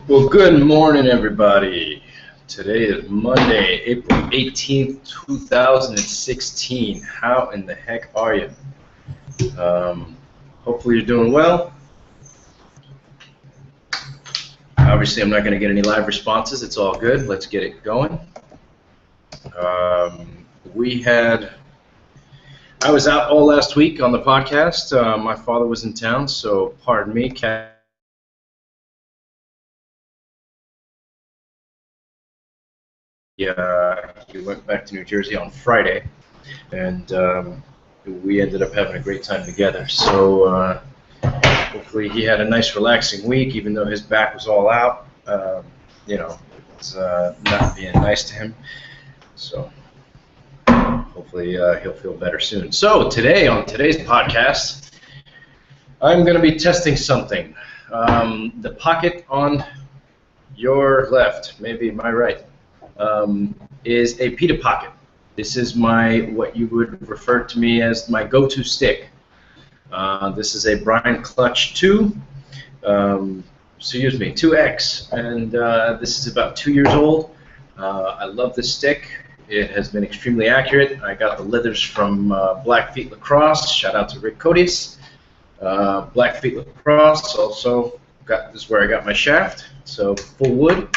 Well, good morning, everybody. Today is Monday, April 18th, 2016. How in the heck are you? Hopefully you're doing well. Obviously, I'm not going to get any live responses. It's all good. Let's get it going. I was out all last week on the podcast. My father was in town, so pardon me. He went back to New Jersey on Friday, and we ended up having a great time together. So hopefully he had a nice, relaxing week, even though his back was all out. It's not being nice to him. So hopefully he'll feel better soon. So today, on today's podcast, I'm going to be testing something. The pocket on your left, maybe my right, is a Pita Pocket. This is what you would refer to me as my go-to stick. This is a Brian Clutch 2X, and this is about 2 years old. I love this stick. It has been extremely accurate. I got the leathers from Blackfeet Lacrosse. Shout out to Rick Codies. Blackfeet Lacrosse also this is where I got my shaft. So full wood.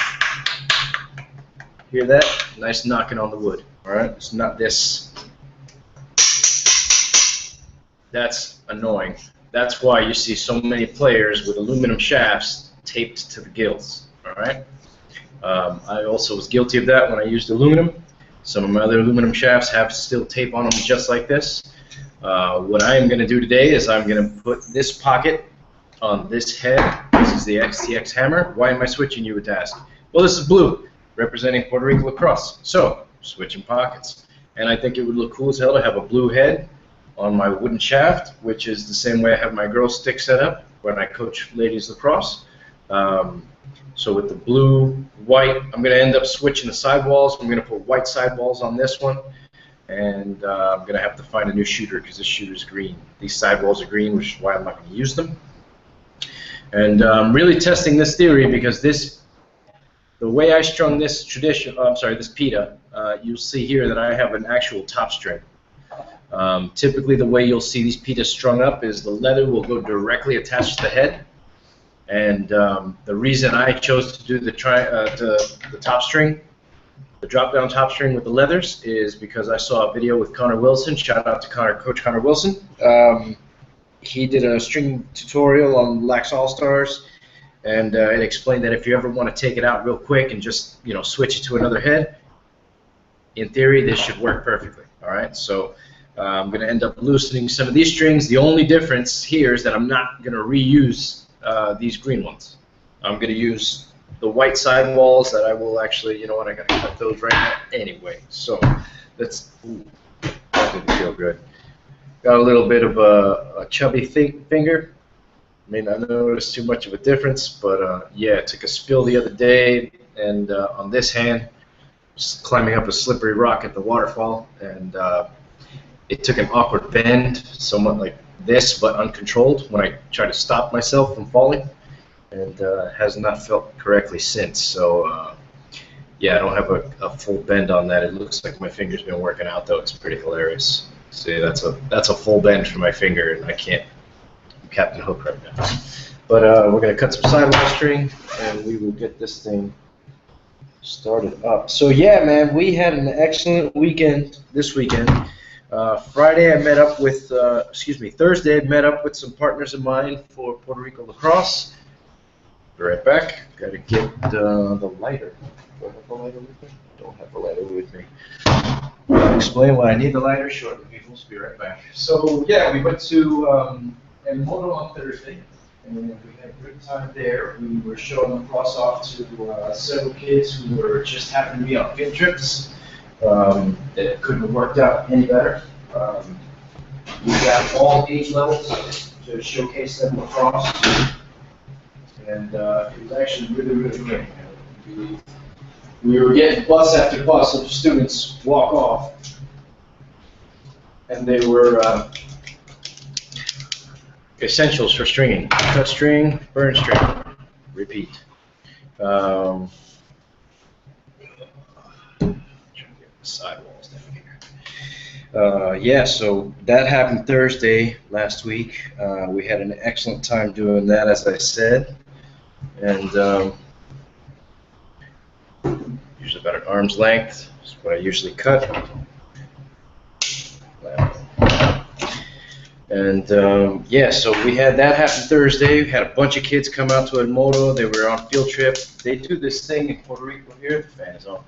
Hear that? Nice knocking on the wood. All right, it's not this. That's annoying. That's why you see so many players with aluminum shafts taped to the gills. All right. I also was guilty of that when I used aluminum. Some of my other aluminum shafts have still tape on them just like this. What I am going to do today is I'm going to put this pocket on this head. This is the XTX hammer. Why am I switching, you would ask? Well, this is blue, representing Puerto Rico lacrosse. So, switching pockets. And I think it would look cool as hell to have a blue head on my wooden shaft, which is the same way I have my girls' stick set up when I coach ladies lacrosse. So with the blue, white, I'm going to end up switching the sidewalls. I'm going to put white sidewalls on this one, and I'm going to have to find a new shooter because this shooter's green. These sidewalls are green, which is why I'm not going to use them. And I'm really testing this theory because the way I strung this this Pita, you'll see here that I have an actual top string. Typically, the way you'll see these Pitas strung up is the leather will go directly attached to the head. And the reason I chose to do the top string, the drop-down top string with the leathers, is because I saw a video with Connor Wilson. Shout out to Coach Connor Wilson. He did a string tutorial on Lax All-Stars, and it explained that if you ever want to take it out real quick and just switch it to another head, in theory this should work perfectly. All right, so I'm going to end up loosening some of these strings. The only difference here is that I'm not going to reuse these green ones. I'm going to use the white sidewalls that I will actually, I got to cut those right now anyway. So that didn't feel good. Got a little bit of a chubby finger. I mean, I noticed too much of a difference, but yeah, I took a spill the other day, and on this hand, just climbing up a slippery rock at the waterfall, and it took an awkward bend, somewhat like this, but uncontrolled when I try to stop myself from falling, and has not felt correctly since. So yeah, I don't have a full bend on that. It looks like my finger's been working out, though. It's pretty hilarious. See, that's a full bend for my finger, and I can't Captain Hook right now. But we're gonna cut some sidewall string, and we will get this thing started up. So yeah, man, we had an excellent weekend this weekend. Thursday I met up with some partners of mine for Puerto Rico lacrosse. Be right back. Got to get the lighter. Do I have the lighter with me? Don't have the lighter with me. I'll explain why I need the lighter shortly, people. Be right back. So yeah, we went to Emoto on Thursday, and we had a good time there. We were showing lacrosse off to several kids who were just happened to be on field trips. That couldn't have worked out any better. We got all age levels to showcase them lacrosse, and it was actually really, really great. We were getting bus after bus of students walk off, and they were essentials for stringing: cut string, burn string, repeat. Trying to get the sidewalls down here. Yeah, so that happened Thursday last week. We had an excellent time doing that, as I said, and usually about an arm's length is what I usually cut. And yeah, so we had that happen Thursday. We had a bunch of kids come out to El Moto. They were on field trip. They do this thing in Puerto Rico here. The fan is on.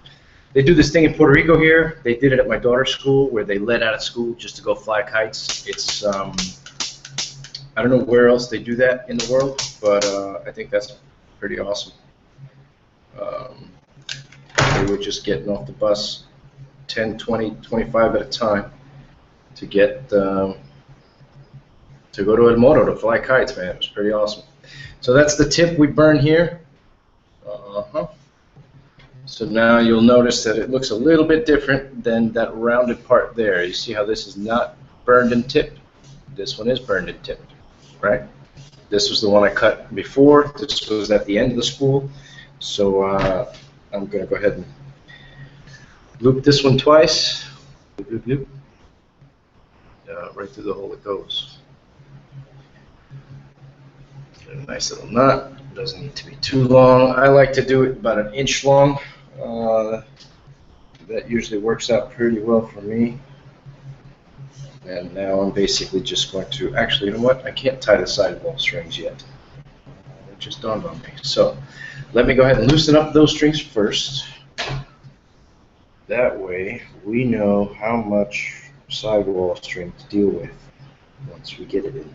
They do this thing in Puerto Rico here. They did it at my daughter's school, where they let out of school just to go fly kites. It's I don't know where else they do that in the world, but I think that's pretty awesome. They were just getting off the bus 10, 20, 25 at a time to get to go to El Moto to fly kites, man. It was pretty awesome. So that's the tip we burn here. So now you'll notice that it looks a little bit different than that rounded part there. You see how this is not burned and tipped? This one is burned and tipped, right? This was the one I cut before. This was at the end of the spool. So I'm going to go ahead and loop this one twice. Loop, loop, loop. Right through the hole it goes. Get a nice little knot. Doesn't need to be too long. I like to do it about an inch long. That usually works out pretty well for me. And now I'm basically just going to, actually, you know what? I can't tie the sidewall strings yet. It just dawned on me. So let me go ahead and loosen up those strings first. That way we know how much sidewall string to deal with once we get it in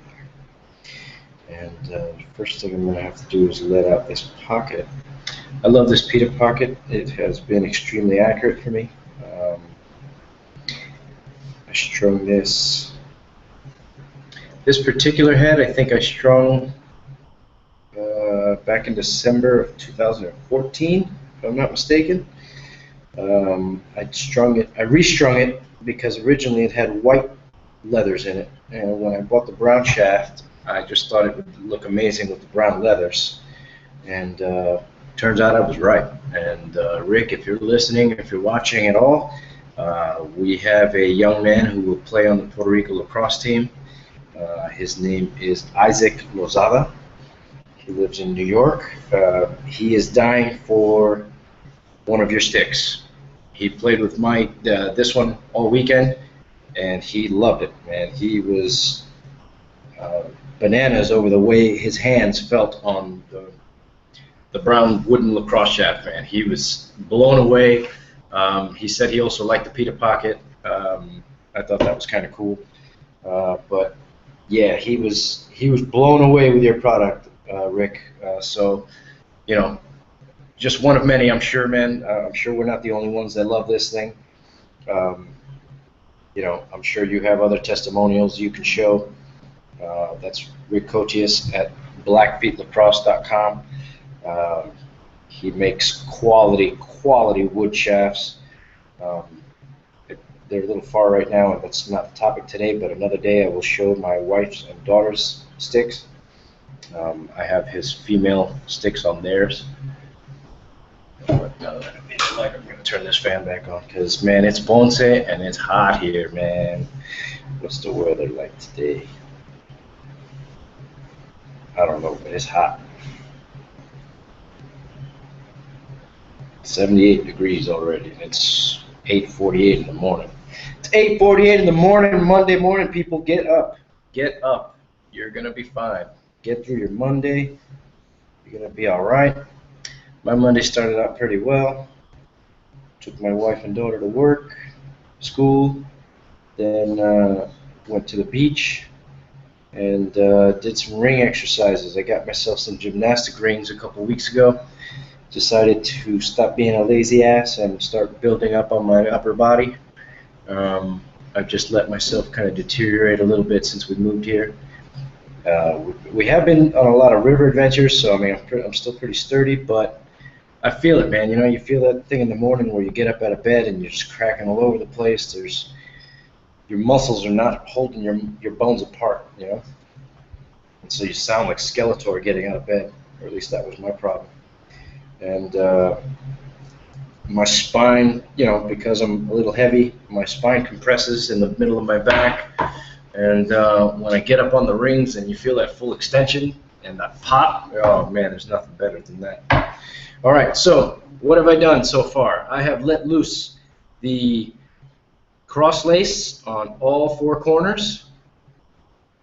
there. And the first thing I'm going to have to do is let out this pocket. I love this Pita Pocket. It has been extremely accurate for me. I strung this particular head. I think I strung back in December of 2014, if I'm not mistaken. I restrung it because originally it had white leathers in it, and when I bought the brown shaft, I just thought it would look amazing with the brown leathers, and turns out I was right. And Rick, if you're listening, if you're watching at all, we have a young man who will play on the Puerto Rico lacrosse team. His name is Isaac Lozada. He lives in New York. He is dying for one of your sticks. He played with this one all weekend, and he loved it, man. He was bananas over the way his hands felt on the brown wooden lacrosse shaft, man. He was blown away. He said he also liked the Pita Pocket. I thought that was kind of cool. But yeah, he was blown away with your product, Rick. So, you know, just one of many, I'm sure, man. I'm sure we're not the only ones that love this thing. You know, I'm sure you have other testimonials you can show. That's Rick Cotius at blackfeetlacrosse.com. He makes quality wood shafts. They're a little far right now, and that's not the topic today, but another day I will show my wife's and daughter's sticks. I have his female sticks on theirs. But now that I made the light, I'm going to turn this fan back on because, man, it's Ponce and it's hot here, man. What's the weather like today? I don't know, but it's hot. 78 degrees already, and it's 8:48 in the morning. It's 8:48 in the morning, Monday morning, people. Get up. Get up. You're going to be fine. Get through your Monday. You're going to be all right. My Monday started out pretty well. Took my wife and daughter to work, school, then went to the beach and did some ring exercises. I got myself some gymnastic rings a couple weeks ago. Decided to stop being a lazy ass and start building up on my upper body. I've just let myself kind of deteriorate a little bit since we moved here. We have been on a lot of river adventures, so I mean, I'm still pretty sturdy, but I feel it, man. You know, you feel that thing in the morning where you get up out of bed and you're just cracking all over the place. Your muscles are not holding your bones apart, you know. and so you sound like Skeletor getting out of bed, or at least that was my problem. And my spine, because I'm a little heavy, my spine compresses in the middle of my back, and when I get up on the rings and you feel that full extension and that pop, oh man, there's nothing better than that. All right, so what have I done so far? I have let loose the cross lace on all four corners.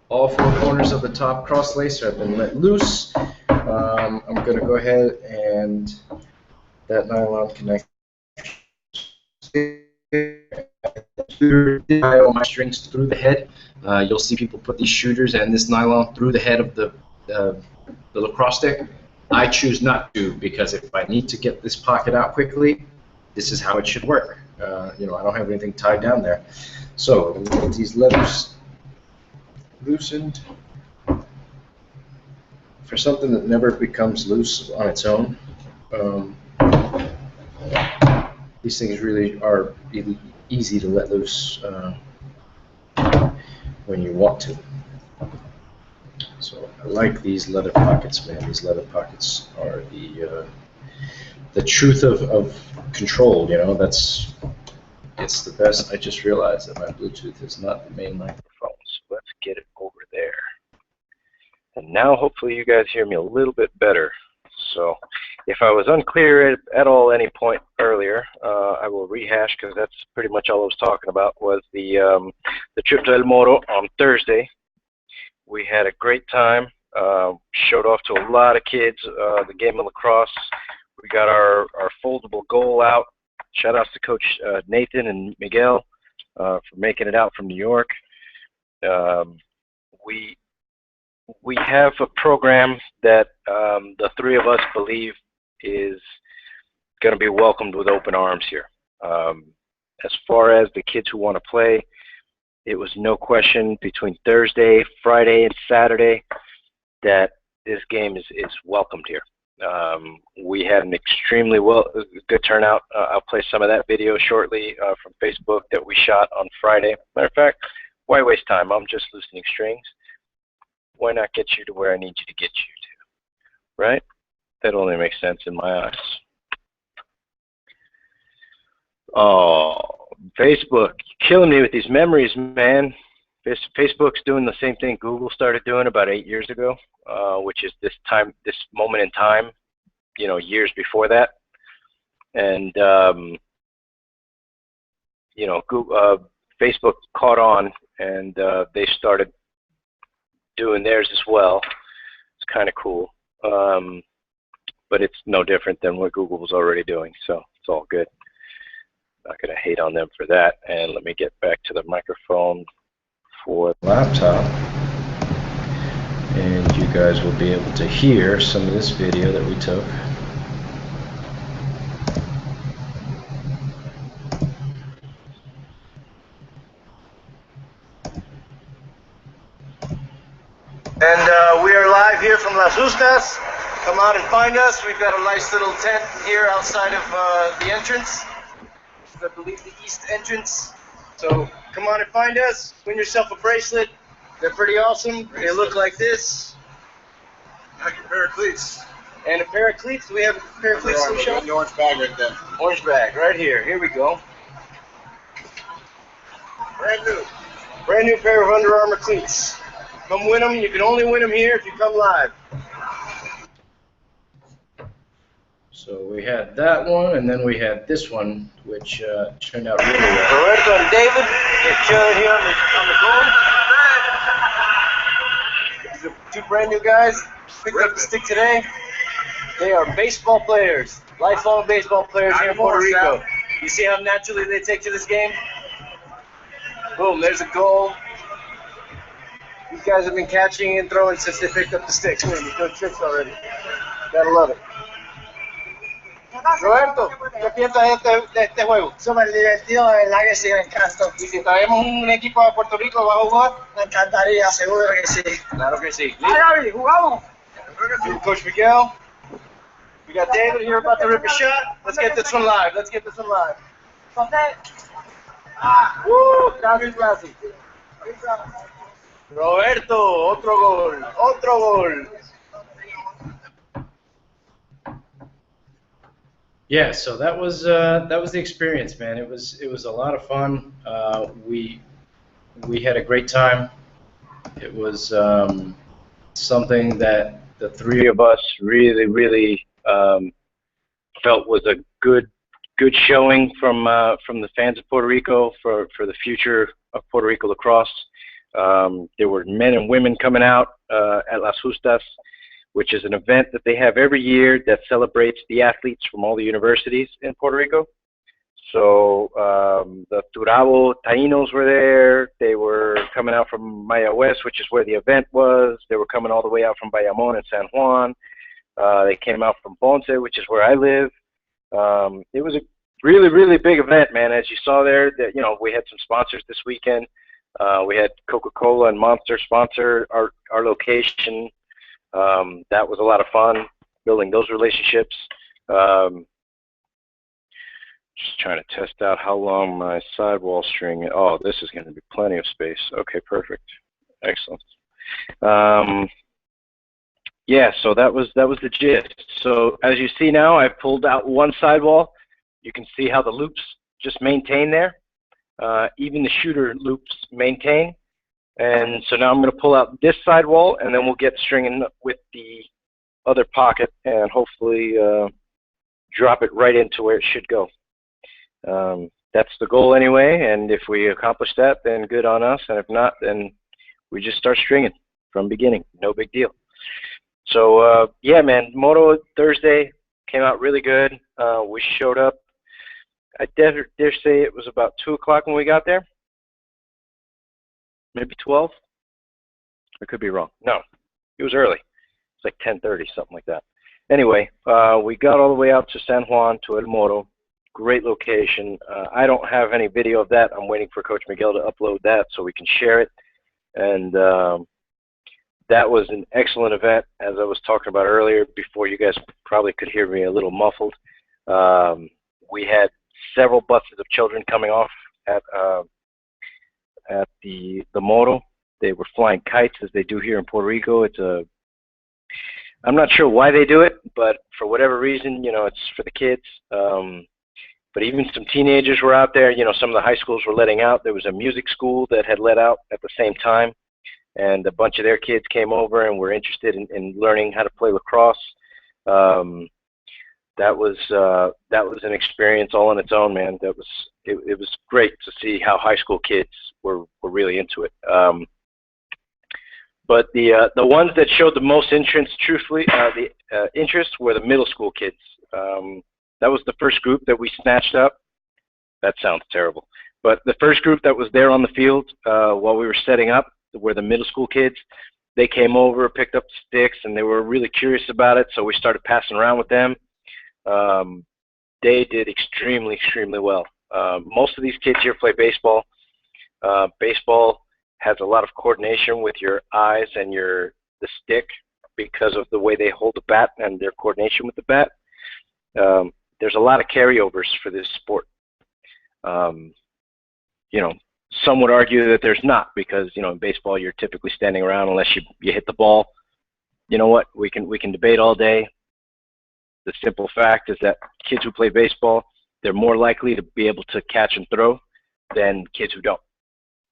All four corners of the top cross lace have been let loose. I'm going to go ahead and that nylon connect. I all my strings through the head. You'll see people put these shooters and this nylon through the head of the lacrosse stick. I choose not to, because if I need to get this pocket out quickly, this is how it should work. I don't have anything tied down there. So I'm going to get these leathers loosened. For something that never becomes loose on its own, these things really are easy to let loose when you want to. So I like these leather pockets, man. These leather pockets are the truth of control. It's the best. I just realized that my Bluetooth is not the main microphone, so let's get it over there. And now hopefully you guys hear me a little bit better. So if I was unclear at all any point earlier, I will rehash, because that's pretty much all I was talking about, was the trip to El Moro on Thursday. We had a great time, showed off to a lot of kids the game of lacrosse. We got our foldable goal out. Shout outs to Coach Nathan and Miguel for making it out from New York. We have a program that the three of us believe is going to be welcomed with open arms here. As far as the kids who want to play, it was no question between Thursday, Friday, and Saturday that this game is welcomed here. We had an extremely good turnout. I'll play some of that video shortly from Facebook that we shot on Friday. Matter of fact, why waste time? I'm just loosening strings. Why not get you to where I need you to get you to, right? That only makes sense in my eyes. Oh, Facebook, you're killing me with these memories, man. Facebook's doing the same thing Google started doing about 8 years ago, which is this moment in time, years before that. And, Facebook caught on, and they started doing theirs as well. It's kind of cool, but it's no different than what Google was already doing, so it's all good. Not going to hate on them for that. And let me get back to the microphone for the laptop, and you guys will be able to hear some of this video that we took. And we are live here from Las Justas. Come out and find us. We've got a nice little tent here outside of the entrance. I believe the east entrance. So come on and find us. Win yourself a bracelet. They're pretty awesome. They look like this. Like a pair of cleats. And a pair of cleats. Do we have a pair of cleats to show? The orange bag right there. Orange bag right here. Here we go. Brand new. Brand new pair of Under Armour cleats. Come win them. You can only win them here if you come live. So we had that one, and then we had this one, which turned out really well. Roberto and David, they're chilling here on the goal. These are two brand new guys. Picked up the stick today. They are baseball players, lifelong baseball players here in Puerto Rico. You see how naturally they take to this game? Boom, there's a goal. These guys have been catching and throwing since they picked up the sticks. Man, you're doing tricks already. Gotta love it. Roberto, ¿qué piensas de este juego? Súper divertido, de verdad que sí, me encantó. Y si traemos un equipo de Puerto Rico, ¿va a jugar? Me encantaría, seguro que sí. Claro que sí. ¡Ay, Gaby, jugamos! Coach Miguel, we got David here about to rip a shot. Let's get this one live. Let's get this one live. Entonces, Woo! Gracias, gracias. Roberto, otro gol, otro gol. Yeah, so that was the experience, man. It was a lot of fun. We had a great time. It was something that the three of us really felt was a good showing from the fans of Puerto Rico for the future of Puerto Rico lacrosse. There were men and women coming out at Las Justas, which is an event that they have every year that celebrates the athletes from all the universities in Puerto Rico. So the Turabo Taínos were there. They were coming out from Maya West, which is where the event was. They were coming all the way out from Bayamón and San Juan. They came out from Ponce, which is where I live. It was a really big event, man. As you saw there, that we had some sponsors this weekend. We had Coca-Cola and Monster sponsor our location. That was a lot of fun, building those relationships. Just trying to test out how long my sidewall string is. Oh, this is going to be plenty of space. Okay, perfect. Excellent. Yeah, so that was the gist. So as you see now, I've pulled out one sidewall. You can see how the loops just maintain there. Even the shooter loops maintain. And so now I'm going to pull out this sidewall, and then we'll get stringing with the other pocket and hopefully drop it right into where it should go. That's the goal anyway, and if we accomplish that, then good on us, and if not, then we just start stringing from beginning. No big deal. So, yeah, man, Moto Thursday came out really good. We showed up. I dare say it was about 2 o'clock when we got there. Maybe 12? I could be wrong. No, it was early. It's like 10:30, something like that. Anyway, we got all the way out to San Juan, to El Moro. Great location. I don't have any video of that. I'm waiting for Coach Miguel to upload that so we can share it. And that was an excellent event, as I was talking about earlier, before you guys probably could hear me a little muffled. We had several buses of children coming off at the Moro. They were flying kites, as they do here in Puerto Rico. I'm not sure why they do it, but for whatever reason, it's for the kids. But even some teenagers were out there. Some of the high schools were letting out. There was a music school that had let out at the same time, and a bunch of their kids came over and were interested in learning how to play lacrosse. That was an experience all on its own, man. It was great to see how high school kids were really into it. But the ones that showed the most interest, truthfully, interest were the middle school kids. That was the first group that we snatched up. That sounds terrible. But the first group that was there on the field while we were setting up were the middle school kids. They came over, picked up the sticks, and they were really curious about it, so we started passing around with them. They did extremely well. Most of these kids here play baseball. Baseball has a lot of coordination with your eyes and the stick because of the way they hold the bat and their coordination with the bat. There's a lot of carryovers for this sport. Some would argue that there's not, because in baseball you're typically standing around unless you hit the ball. You know what? We can debate all day. The simple fact is that kids who play baseball, they're more likely to be able to catch and throw than kids who don't,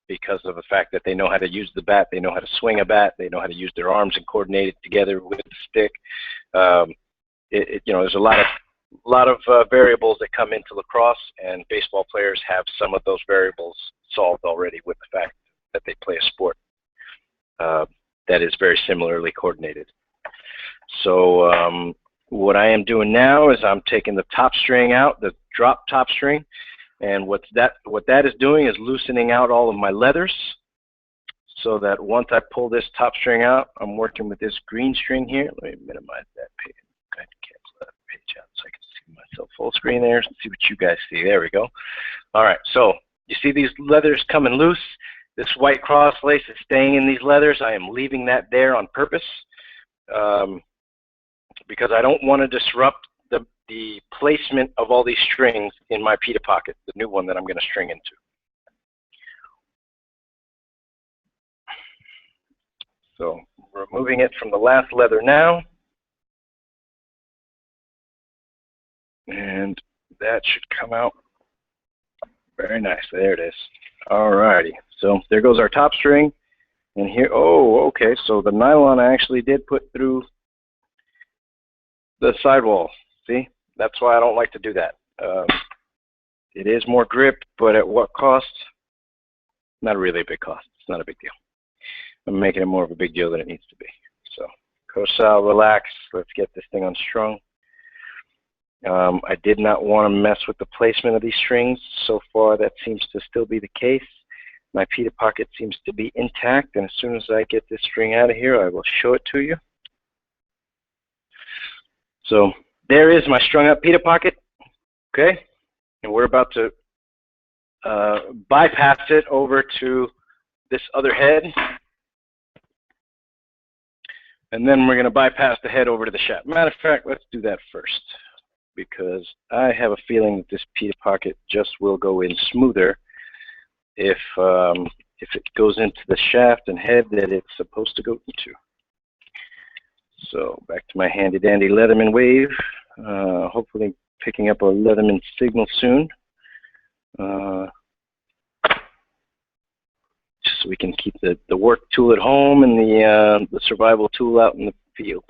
because of the fact that they know how to use the bat, they know how to swing a bat, they know how to use their arms and coordinate it together with the stick. There's a lot of variables that come into lacrosse, and baseball players have some of those variables solved already with the fact that they play a sport that is very similarly coordinated. So what I am doing now is I'm taking the top string out, the drop top string, and what that is doing is loosening out all of my leathers, so that once I pull this top string out, I'm working with this green string here. Let me minimize that page. I can cancel that page out so I can see myself full screen there and see what you guys see. There we go. All right, so you see these leathers coming loose. This white cross lace is staying in these leathers. I am leaving that there on purpose because I don't want to disrupt the placement of all these strings in my Pita Pocket, the new one that I'm going to string into. So removing it from the last leather now. And that should come out very nice. There it is. Alrighty. So there goes our top string. And here, oh, okay. So the nylon I actually did put through the sidewall. See? That's why I don't like to do that. It is more grip, but at what cost? Not really a big cost. It's not a big deal. I'm making it more of a big deal than it needs to be. So, Kosal, relax. Let's get this thing unstrung. I did not want to mess with the placement of these strings. So far, that seems to still be the case. My Pita Pocket seems to be intact, and as soon as I get this string out of here, I will show it to you. So, there is my strung up Pita Pocket. Okay? And we're about to bypass it over to this other head. And then we're going to bypass the head over to the shaft. Matter of fact, let's do that first, because I have a feeling that this Pita Pocket just will go in smoother if it goes into the shaft and head that it's supposed to go into. So back to my handy dandy Leatherman wave. Hopefully picking up a Leatherman signal soon. Just so we can keep the work tool at home and the survival tool out in the field.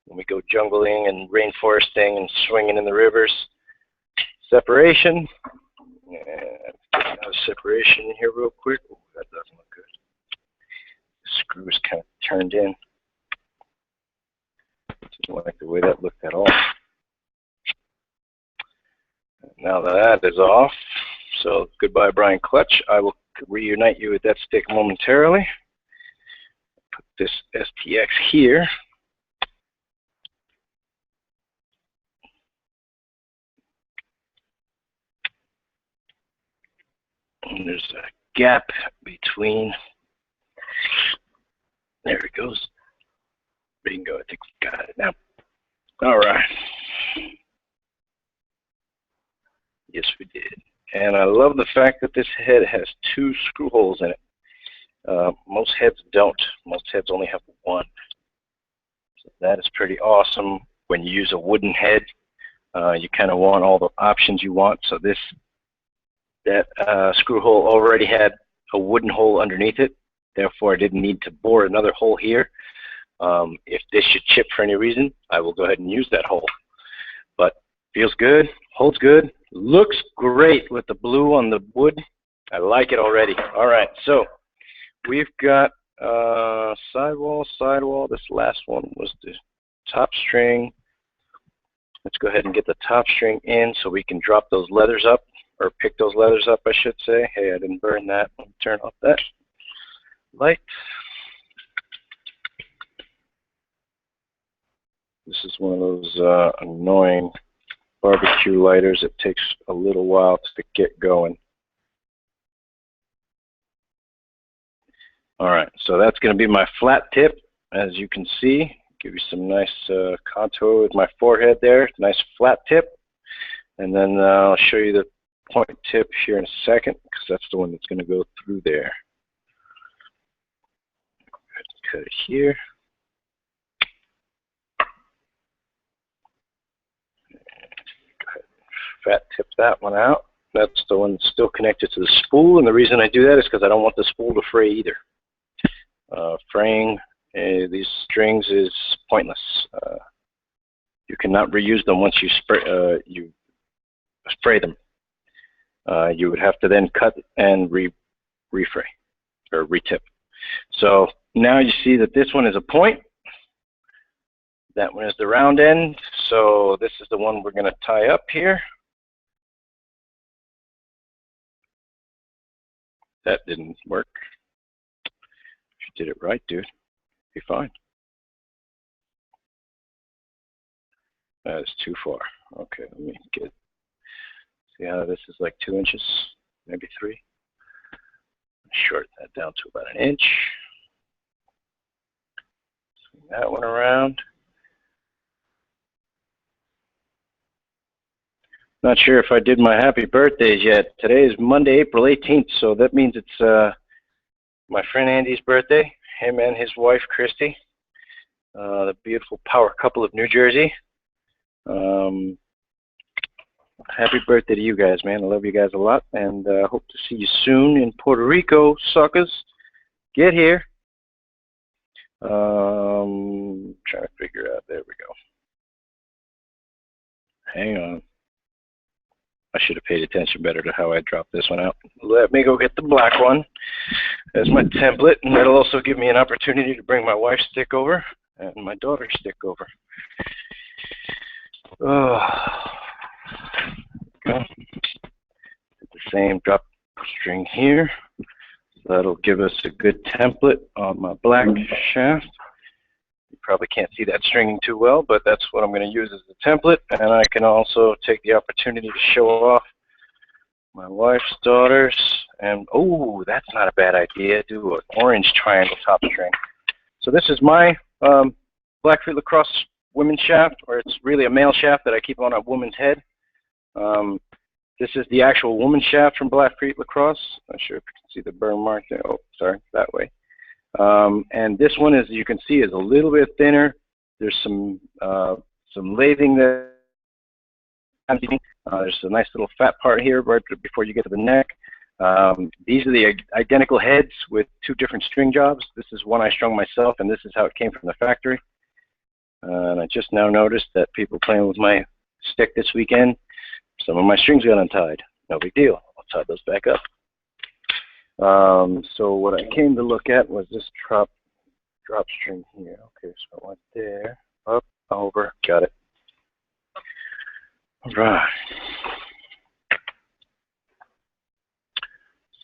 When we go jungling and rainforesting and swinging in the rivers. Separation. And another separation in here real quick. Oh, that doesn't look good. The screw is kind of turned in. Didn't like the way that looked at all. Now that is off, so goodbye Brian Clutch. I will reunite you with that stick momentarily. Put this STX here. And there's a gap between. There it goes. Bingo, I think we got it now. All right. Yes, we did. And I love the fact that this head has 2 screw holes in it. Most heads don't. Most heads only have 1. So that is pretty awesome. When you use a wooden head, you kind of want all the options you want. So that screw hole already had a wooden hole underneath it. Therefore, I didn't need to bore another hole here. If this should chip for any reason, I will go ahead and use that hole. But feels good, holds good, looks great with the blue on the wood. I like it already. All right, so we've got sidewall. This last one was the top string. Let's go ahead and get the top string in so we can drop those leathers up, or pick those leathers up, I should say. Hey, I didn't burn that. Let me turn off that light. This is one of those annoying barbecue lighters. It takes a little while to get going. All right, so that's going to be my flat tip, as you can see. Give you some nice contour with my forehead there. Nice flat tip. And then I'll show you the point tip here in a second, because that's the one that's going to go through there. Cut it here. Fat tip that one out. That's the one that's still connected to the spool, and the reason I do that is because I don't want the spool to fray either. Fraying these strings is pointless. You cannot reuse them once you spray them. You would have to then cut and refray or retip. So now you see that this one is a point. That one is the round end. So this is the one we're going to tie up here. That didn't work. If you did it right, dude, be fine. That is too far. Okay, let me get. See how this is like 2 inches, maybe 3. Shorten that down to about 1 inch. Swing that one around. Not sure if I did my happy birthdays yet. Today is Monday, April 18th, so that means it's my friend Andy's birthday. him and his wife, Christy, the beautiful power couple of New Jersey. Happy birthday to you guys, man. I love you guys a lot, and hope to see you soon in Puerto Rico, suckers. Get here. Trying to figure out. There we go. Hang on. I should have paid attention better to how I dropped this one out. Let me go get the black one as my template, and that'll also give me an opportunity to bring my wife's stick over and my daughter's stick over. Oh. Okay. The same drop string here. That'll give us a good template on my black shaft. You probably can't see that stringing too well, but that's what I'm going to use as the template. And I can also take the opportunity to show off my wife's daughters. And oh, that's not a bad idea. Do an orange triangle top string. So this is my Blackfeet Lacrosse women's shaft, or it's really a male shaft that I keep on a woman's head. This is the actual woman's shaft from Blackfeet Lacrosse. I'm not sure if you can see the burn mark there. Oh, sorry, that way. And this one, as you can see, is a little bit thinner. There's some lathing there. There's a nice little fat part here right before you get to the neck. These are the identical heads with two different string jobs. This is one I strung myself, and this is how it came from the factory. And I just now noticed that people playing with my stick this weekend, some of my strings got untied. No big deal. I'll tie those back up. So what I came to look at was this drop string here. Okay, so I went there, up, over, got it. All right.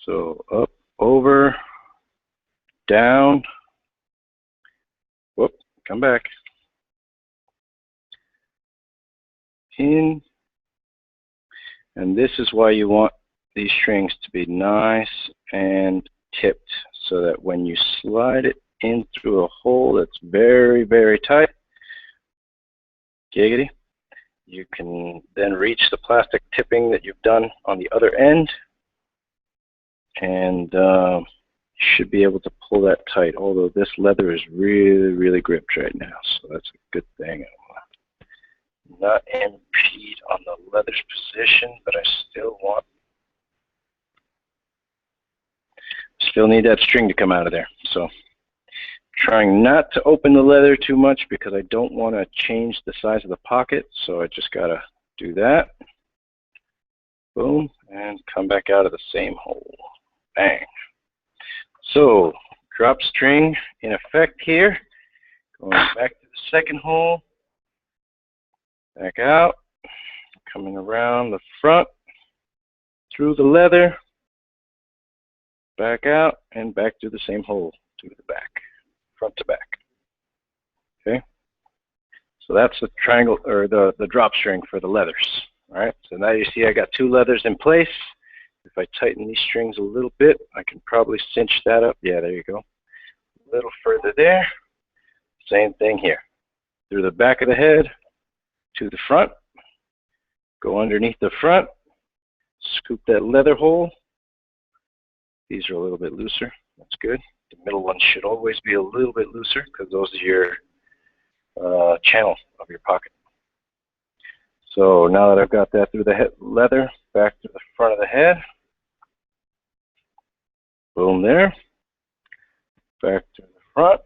So up, over, down, whoop, come back, in, and this is why you want these strings to be nice and tipped, so that when you slide it in through a hole that's very, very tight, giggity, you can then reach the plastic tipping that you've done on the other end, and you should be able to pull that tight, although this leather is really, really gripped right now, so that's a good thing. Not impede on the leather's position, but I still need that string to come out of there. So trying not to open the leather too much because I don't want to change the size of the pocket, so I just got to do that. Boom, and come back out of the same hole. Bang. So drop string in effect here. Going back to the second hole. Back out, coming around the front, through the leather, back out, and back to the same hole, to the back, front to back. Okay, so that's the triangle, or the drop string for the leathers. All right, so now you see I got two leathers in place. If I tighten these strings a little bit, I can probably cinch that up. Yeah, there you go. A little further there. Same thing here. Through the back of the head, to the front, go underneath the front, scoop that leather hole. These are a little bit looser. That's good. The middle one should always be a little bit looser because those are your channel of your pocket. So now that I've got that through the head, leather, back to the front of the head. Boom there. Back to the front.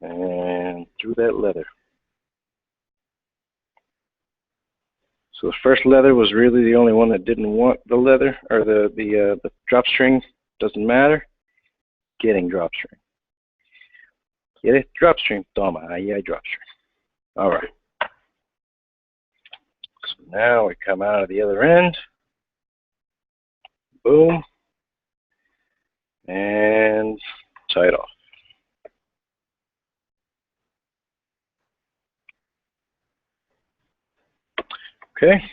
And through that leather. So the first leather was really the only one that didn't want the leather, or the drop string. Doesn't matter. Getting drop string. Get it? Drop string. Toma, ahí hay drop string. All right. So now we come out of the other end. Boom. And tie it off. Okay,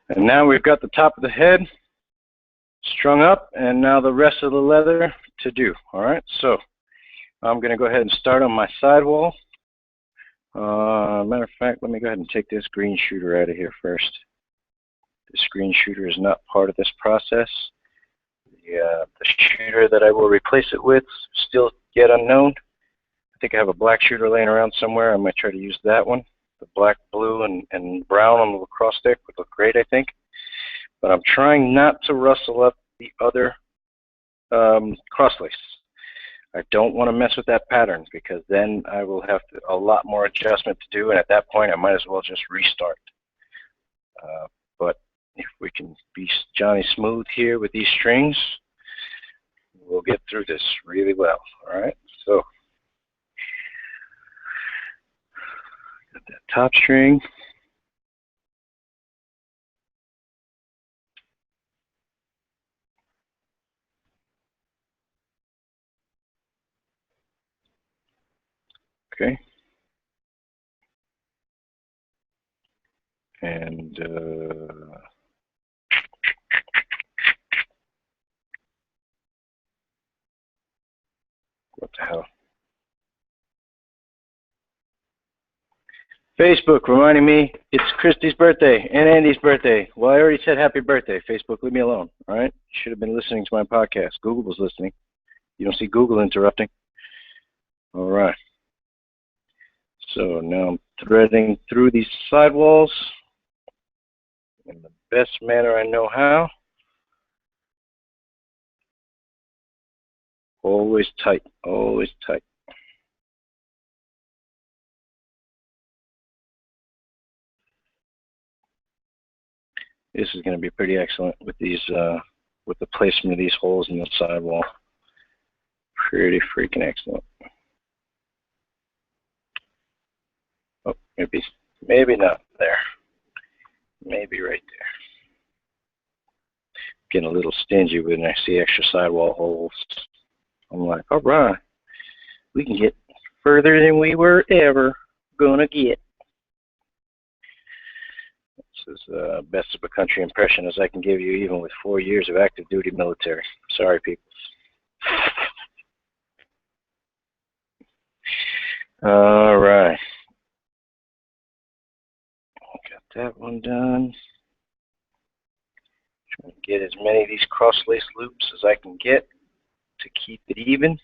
and now we've got the top of the head strung up, and now the rest of the leather to do. All right, so I'm going to go ahead and start on my sidewall. Matter of fact, let me go ahead and take this green shooter out of here first. This green shooter is not part of this process. The shooter that I will replace it with, still yet unknown. I think I have a black shooter laying around somewhere. I might try to use that one. The black, blue, and brown on the lacrosse stick would look great, I think. But I'm trying not to rustle up the other cross lace. I don't want to mess with that pattern because then I will have a lot more adjustment to do, and at that point I might as well just restart. But if we can be Johnny Smooth here with these strings, we'll get through this really well. All right, so got that top string. Okay. And what the hell? Facebook reminding me it's Christy's birthday and Andy's birthday. Well, I already said happy birthday. Facebook, leave me alone. All right? You should have been listening to my podcast. Google was listening. You don't see Google interrupting. All right. So now I'm threading through these sidewalls in the best manner I know how. Always tight, always tight. This is going to be pretty excellent with these, with the placement of these holes in the sidewall. Pretty freaking excellent. Oh, maybe not there. Maybe right there. Getting a little stingy when I see extra sidewall holes. I'm like, all right, we can get further than we were ever gonna get. This is best of a country impression as I can give you, even with 4 years of active duty military. Sorry, people. All right. Got that one done. Trying to get as many of these cross lace loops as I can get to keep it even,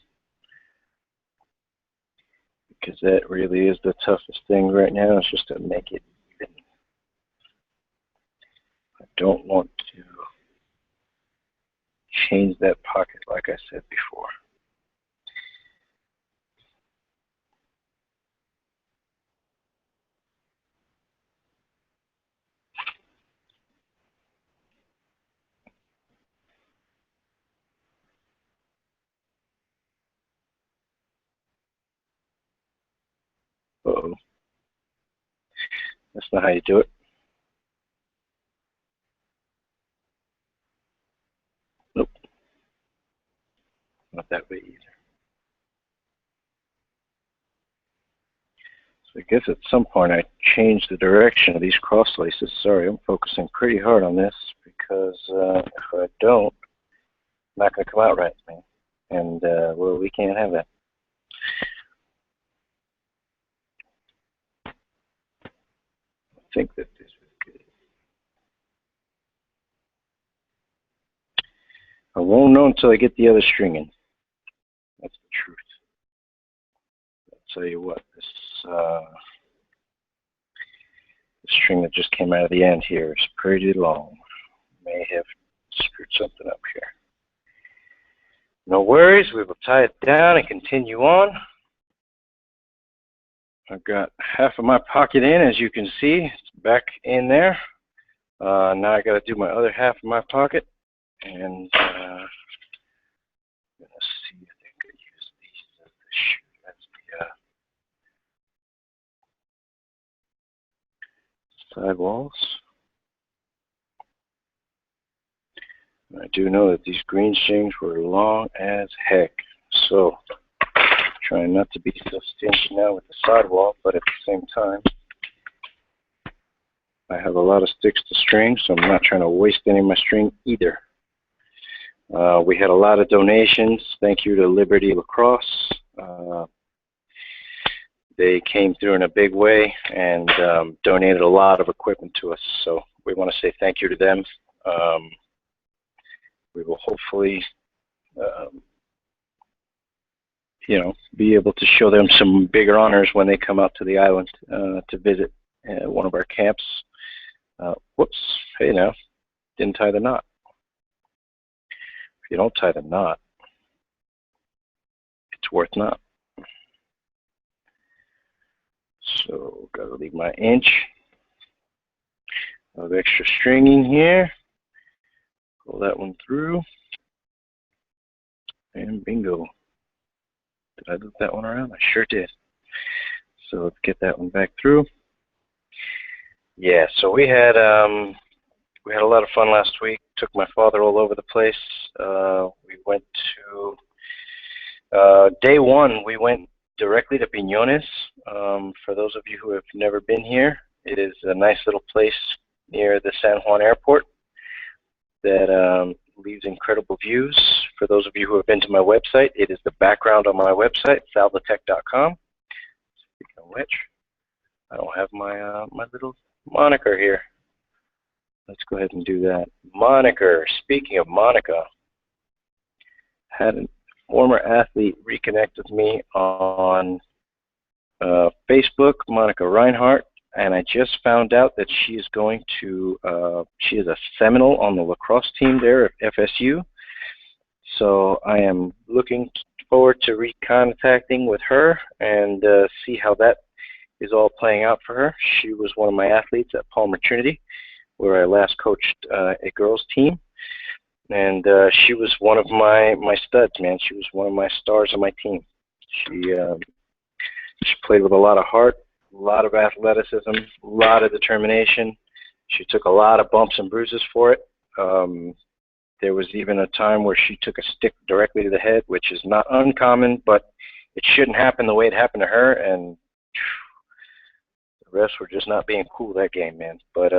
because that really is the toughest thing right now, is just to make it even. I don't want to change that pocket like I said before. Uh-oh. That's not how you do it. Nope. Not that way either. So I guess at some point I changed the direction of these cross laces. Sorry, I'm focusing pretty hard on this because if I don't, it's not going to come out right, man. And, well, we can't have that. I think that this is good. I won't know until I get the other string in. That's the truth. I'll tell you what, this string that just came out of the end here is pretty long. May have screwed something up here. No worries, we will tie it down and continue on. I've got half of my pocket in, as you can see. It's back in there. Now I got to do my other half of my pocket, and let's see. I think I use these as the shoe. That's the sidewalls. I do know that these green strings were long as heck, so trying not to be so stingy now with the sidewall, but at the same time, I have a lot of sticks to string, so I'm not trying to waste any of my string either. We had a lot of donations. Thank you to Liberty Lacrosse. They came through in a big way and donated a lot of equipment to us, so we want to say thank you to them. we will hopefully, you know, be able to show them some bigger honors when they come out to the island to visit one of our camps. Whoops, hey now, didn't tie the knot. If you don't tie the knot, it's worth not. So gotta leave my inch of extra stringing here. Pull that one through, and bingo. Did I loop that one around? I sure did. So let's get that one back through. Yeah, so we had a lot of fun last week. Took my father all over the place. We went to day one. We went directly to Piñones. For those of you who have never been here, it is a nice little place near the San Juan Airport that leaves incredible views. For those of you who have been to my website, it is the background on my website, salvatech.com. Speaking of which, I don't have my my little moniker here. Let's go ahead and do that. Moniker. Speaking of Monica, had a former athlete reconnect with me on Facebook, Monica Reinhardt, and I just found out that she is going to, she is a Seminole on the lacrosse team there at FSU. So I am looking forward to recontacting with her and see how that is all playing out for her. She was one of my athletes at Palmer Trinity, where I last coached a girls team. And she was one of my studs, man. She was one of my stars on my team. She played with a lot of heart, a lot of athleticism, a lot of determination. She took a lot of bumps and bruises for it. There was even a time where she took a stick directly to the head, which is not uncommon, but it shouldn't happen the way it happened to her. And the refs were just not being cool that game, man. But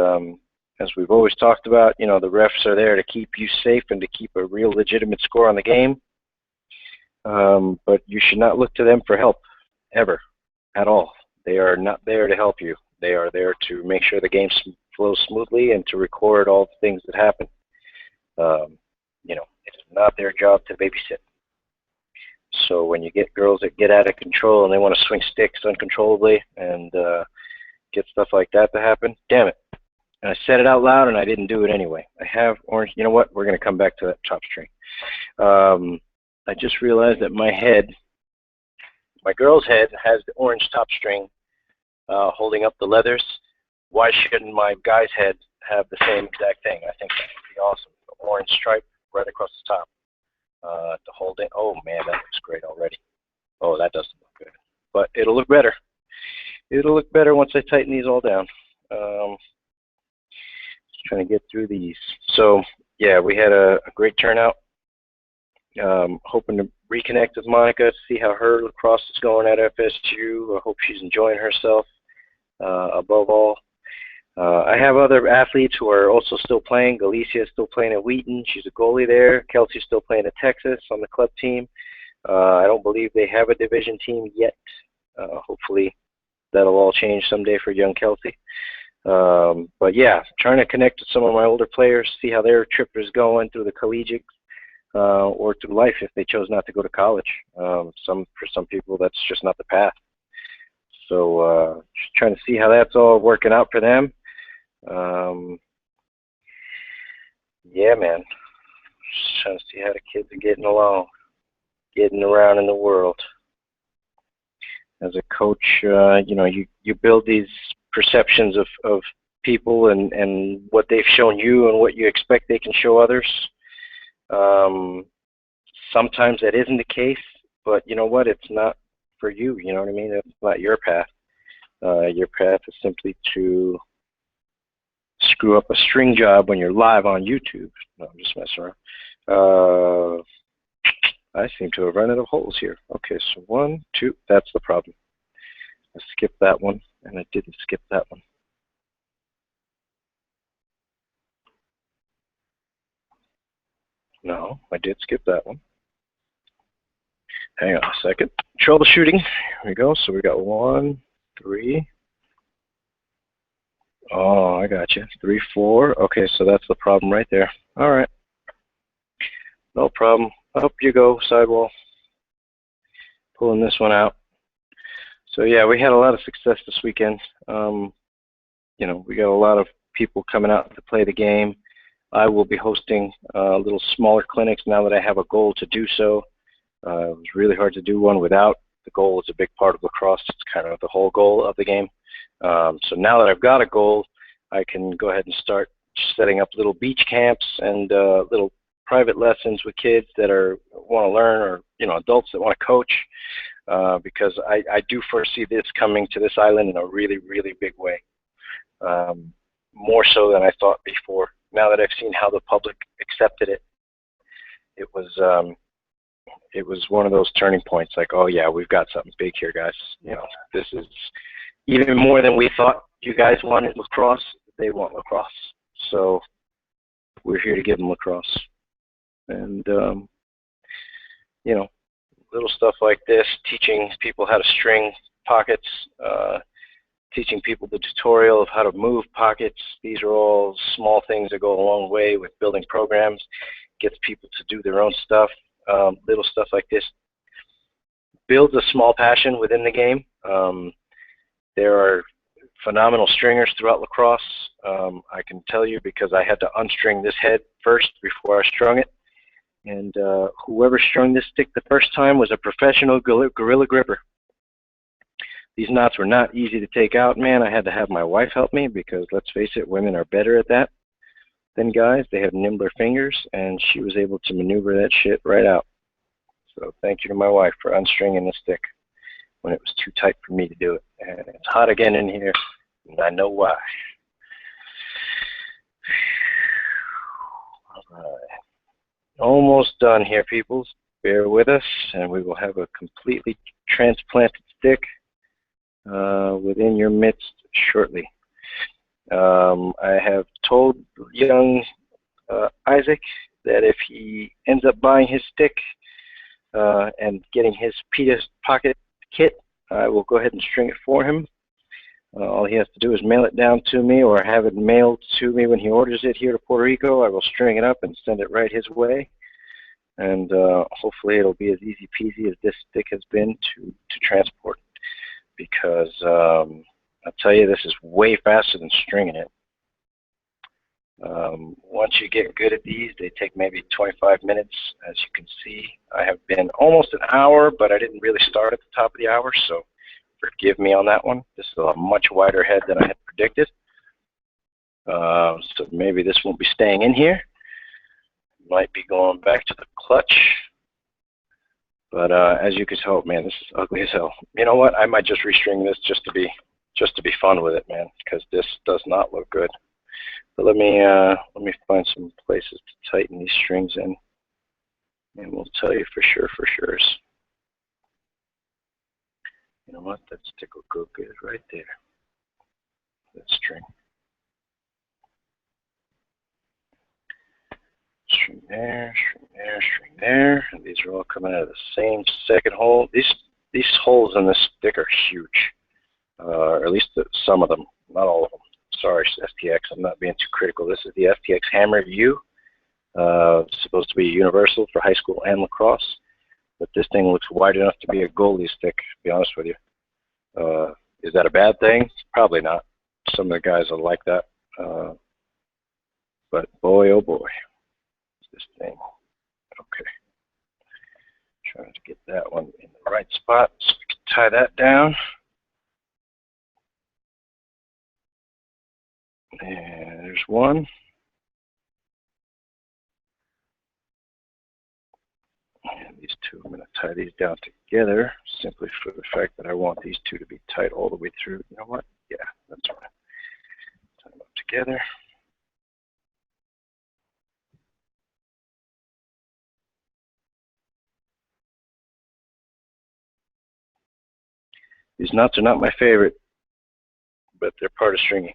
as we've always talked about, you know, the refs are there to keep you safe and to keep a real legitimate score on the game. But you should not look to them for help, ever, at all. They are not there to help you. They are there to make sure the game flows smoothly and to record all the things that happen. You know, it is not their job to babysit. So when you get girls that get out of control and they want to swing sticks uncontrollably and get stuff like that to happen, damn it. And I said it out loud and I didn't do it anyway. I have orange. You know what? We're going to come back to that top string. I just realized that my head, my girl's head, has the orange top string holding up the leathers. Why shouldn't my guy's head have the same exact thing? I think that would be awesome. The orange stripe right across the top to hold it. Oh man, that looks great already. Oh, that doesn't look good, but it'll look better. It'll look better once I tighten these all down. Just trying to get through these. So yeah, we had a great turnout. Hoping to reconnect with Monica, see how her lacrosse is going at FSU. I hope she's enjoying herself above all. I have other athletes who are also still playing. Galicia is still playing at Wheaton. She's a goalie there. Kelsey's still playing at Texas on the club team. I don't believe they have a division team yet. Hopefully that'll all change someday for young Kelsey. But yeah, trying to connect with some of my older players, see how their trip is going through the collegiate or through life if they chose not to go to college. For some people, that's just not the path. So just trying to see how that's all working out for them. Yeah, man. Just trying to see how the kids are getting along, getting around in the world. As a coach, you know, you build these perceptions of people and what they've shown you and what you expect they can show others. Sometimes that isn't the case, but you know what? It's not for you. You know what I mean? It's not your path. Your path is simply to screw up a string job when you're live on YouTube. No, I'm just messing around. I seem to have run out of holes here. Okay, so 1, 2, that's the problem. I skipped that one, and I didn't skip that one. No, I did skip that one. Hang on a second. Troubleshooting. Here we go. So we got 1, 3. Oh, I got you. 3, 4. Okay, so that's the problem right there. All right. No problem. Up you go, sidewall. Pulling this one out. So yeah, we had a lot of success this weekend. You know, we got a lot of people coming out to play the game. I will be hosting little smaller clinics now that I have a goal to do so. It was really hard to do one without. The goal is a big part of lacrosse. It's kind of the whole goal of the game. So now that I've got a goal, I can go ahead and start setting up little beach camps and little private lessons with kids that want to learn, or adults that want to coach. Because I do foresee this coming to this island in a really, really big way. More so than I thought before. Now that I've seen how the public accepted it, it was one of those turning points. Like, oh yeah, we've got something big here, guys. This is even more than we thought. You guys wanted lacrosse; they want lacrosse. So we're here to give them lacrosse, and little stuff like this, teaching people how to string pockets, teaching people the tutorial of how to move pockets. These are all small things that go a long way with building programs, gets people to do their own stuff. Little stuff like this builds a small passion within the game. There are phenomenal stringers throughout lacrosse. I can tell you because I had to unstring this head first before I strung it. And whoever strung this stick the first time was a professional gorilla gripper. These knots were not easy to take out, man. I had to have my wife help me because, let's face it, women are better at that than guys. They have nimbler fingers, and she was able to maneuver that shit right out. So thank you to my wife for unstringing the stick when it was too tight for me to do it. And it's hot again in here, and I know why. All right. Almost done here, peoples. Bear with us, and we will have a completely transplanted stick within your midst shortly. I have told young Isaac that if he ends up buying his stick and getting his Pita Pocket kit, I will go ahead and string it for him. All he has to do is mail it down to me or have it mailed to me when he orders it here to Puerto Rico. I will string it up and send it right his way. And hopefully it'll be as easy peasy as this stick has been to transport. Because I'll tell you, this is way faster than stringing it. Once you get good at these, they take maybe 25 minutes. As you can see, I have been almost an hour, but I didn't really start at the top of the hour, so forgive me on that one. This is a much wider head than I had predicted. So maybe this won't be staying in here. Might be going back to the clutch. But as you can tell, man, this is ugly as hell. You know what? I might just restring this just to be fun with it, man, because this does not look good. But let me find some places to tighten these strings in, and we'll tell you for sure. You know what? That stick will go good right there. That string. String there, string there, string there. And these are all coming out of the same second hole. These holes in this stick are huge, or at least some of them, not all of them. Sorry, STX, I'm not being too critical. This is the STX Hammer U. It's supposed to be universal for high school and lacrosse, but this thing looks wide enough to be a goalie stick, to be honest with you. Is that a bad thing? Probably not. Some of the guys are like that. But boy, oh boy, this thing. Okay. Trying to get that one in the right spot so we can tie that down. And there's one. And these two, I'm going to tie these down together simply for the fact that I want these two to be tight all the way through. You know what? Yeah, that's right. Tie them up together. These knots are not my favorite, but they're part of stringing.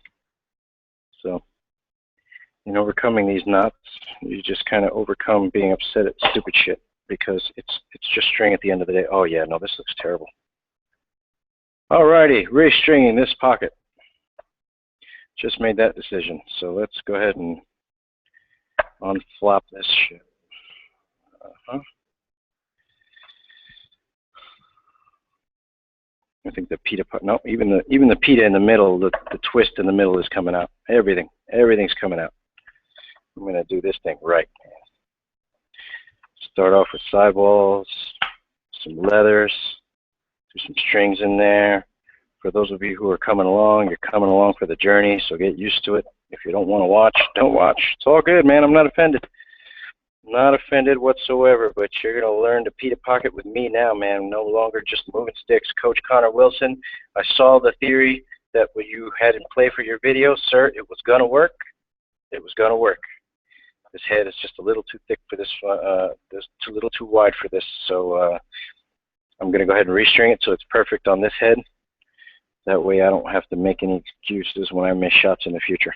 So, in overcoming these knots, you just kind of overcome being upset at stupid shit because it's just string at the end of the day. Oh yeah, no, this looks terrible. Alrighty, restringing this pocket. Just made that decision. So let's go ahead and unflop this shit. I think the pita, no, even the pita in the middle, the twist in the middle is coming out. Everything's coming out. I'm gonna do this thing right. Start off with sidewalls, some leathers, do some strings in there. For those of you who are coming along, you're coming along for the journey, so get used to it. If you don't want to watch, don't watch. It's all good, man. I'm not offended. Not offended whatsoever, but you're going to learn to Pita Pocket with me now, man. No longer just moving sticks. Coach Connor Wilson, I saw the theory that what you had in play for your video, sir. It was going to work. It was going to work. This head is just a little too thick for this, a little too wide for this, so I'm going to go ahead and restring it so it's perfect on this head. That way I don't have to make any excuses when I miss shots in the future.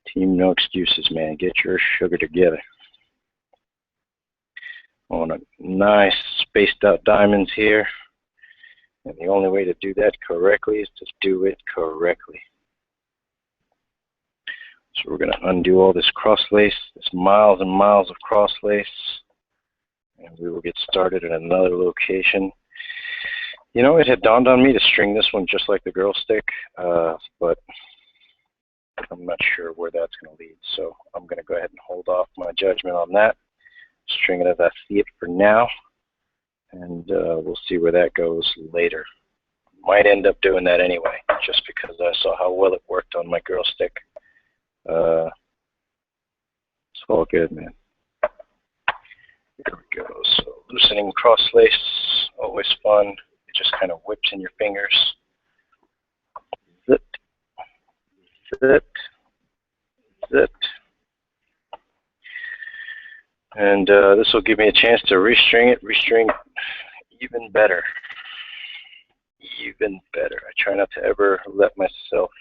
Team, no excuses, man. Get your sugar together. On a nice spaced out diamonds here. And the only way to do that correctly is to do it correctly. So we're going to undo all this cross lace, this miles and miles of cross lace. And we will get started at another location. You know, it had dawned on me to string this one just like the girl stick, but I'm not sure where that's going to lead. So I'm going to go ahead and hold off my judgment on that. String it as I see it for now, and we'll see where that goes later. Might end up doing that anyway, just because I saw how well it worked on my girl stick. It's all good, man. Here we go. So loosening cross lace, always fun. It just kind of whips in your fingers. Zip, zip, zip. And this will give me a chance to restring even better. Even better. I try not to ever let myself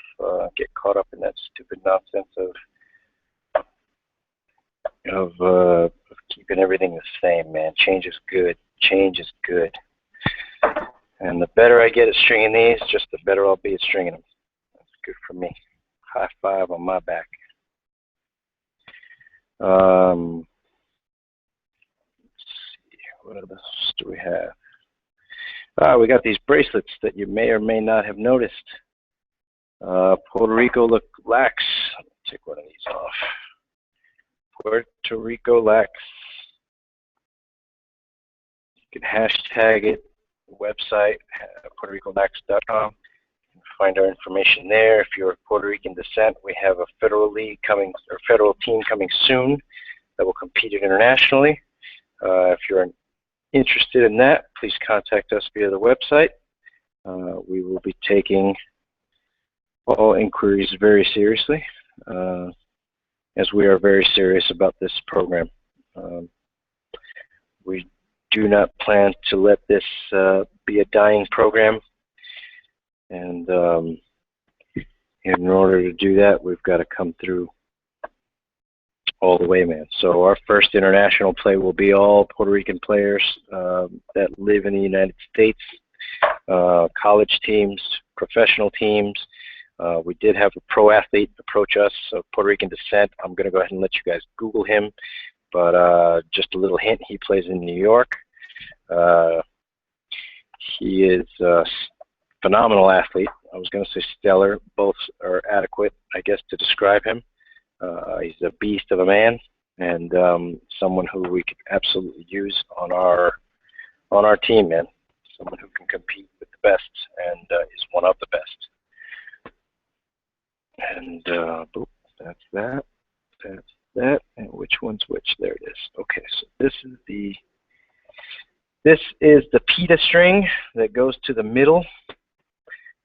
get caught up in that stupid nonsense of keeping everything the same, man. Change is good. Change is good. And the better I get at stringing these, just the better I'll be at stringing them. That's good for me. High five on my back. Let's see, what else do we have? We got these bracelets that you may or may not have noticed. Puerto Rico lax. Let me take one of these off. Puerto Rico lax. You can hashtag it. Website, PuertoRicoLax.com. You can find our information there. If you're of Puerto Rican descent, we have a federal league coming, or federal team coming soon that will compete internationally. If you're interested in that, please contact us via the website. We will be taking all inquiries very seriously, as we are very serious about this program. We do not plan to let this be a dying program, and in order to do that, we've got to come through all the way, man. So our first international play will be all Puerto Rican players that live in the United States, college teams, professional teams. We did have a pro athlete approach us of Puerto Rican descent. I'm going to go ahead and let you guys Google him, but just a little hint, he plays in New York. He is a phenomenal athlete. I was going to say stellar. Both are adequate, I guess, to describe him. He's a beast of a man, and someone who we could absolutely use on our team, man. Someone who can compete with the best and is one of the best. And boop, that's that. That's that. And which one's which? There it is. Okay, so this is the pita string that goes to the middle.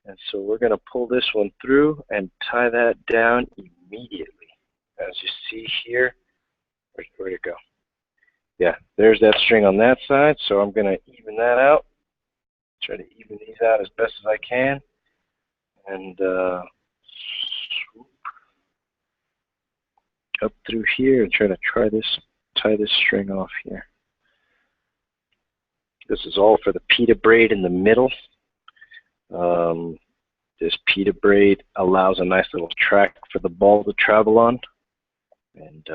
And so we're going to pull this one through and tie that down immediately. As you see here, where'd it go? Yeah, there's that string on that side. So I'm going to even that out. Try to even these out as best as I can. And up through here and tie this string off here. This is all for the pita braid in the middle. This pita braid allows a nice little track for the ball to travel on. And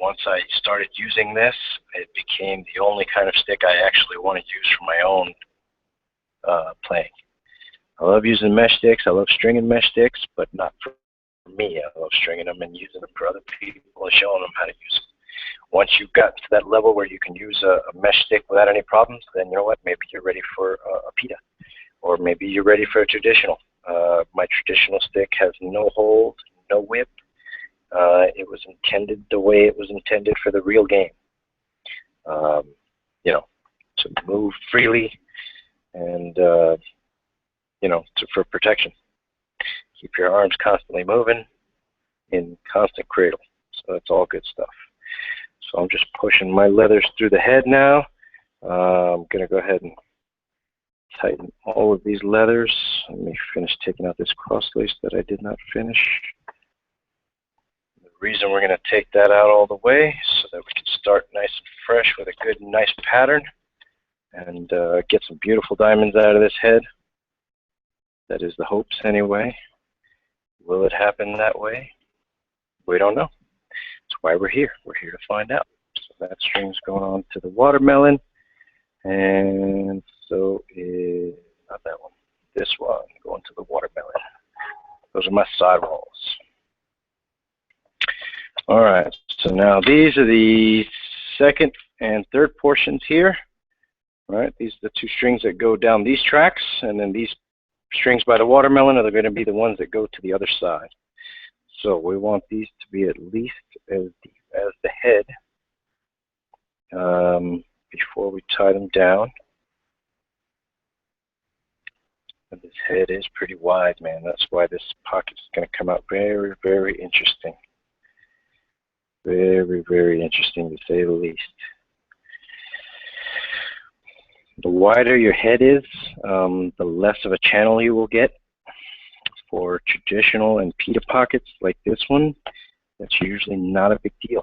once I started using this, it became the only kind of stick I actually want to use for my own playing. I love using mesh sticks. I love stringing mesh sticks, but not for me. I love stringing them and using them for other people and showing them how to use them. Once you've gotten to that level where you can use a mesh stick without any problems, then you know what? Maybe you're ready for a pita, or maybe you're ready for a traditional. My traditional stick has no hold, no whip. It was intended the way it was intended for the real game. You know, to move freely and you know, for protection. Keep your arms constantly moving in constant cradle. So that's all good stuff. So I'm just pushing my leathers through the head now. I'm going to go ahead and tighten all of these leathers. Let me finish taking out this cross lace that I did not finish. The reason we're going to take that out all the way so that we can start nice and fresh with a good, nice pattern and get some beautiful diamonds out of this head. That is the hopes anyway. Will it happen that way? We don't know. That's why we're here. We're here to find out. So that string's going on to the watermelon. And so is, not that one, this one going to the watermelon. Those are my side rolls. All right, so now these are the second and third portions here. All right, these are the two strings that go down these tracks, and then these strings by the watermelon are going to be the ones that go to the other side. So we want these to be at least as deep as the head before we tie them down. And this head is pretty wide, man. That's why this pocket is going to come out very, very interesting. Very, very interesting to say the least. The wider your head is, the less of a channel you will get. For traditional and pita pockets like this one, that's usually not a big deal.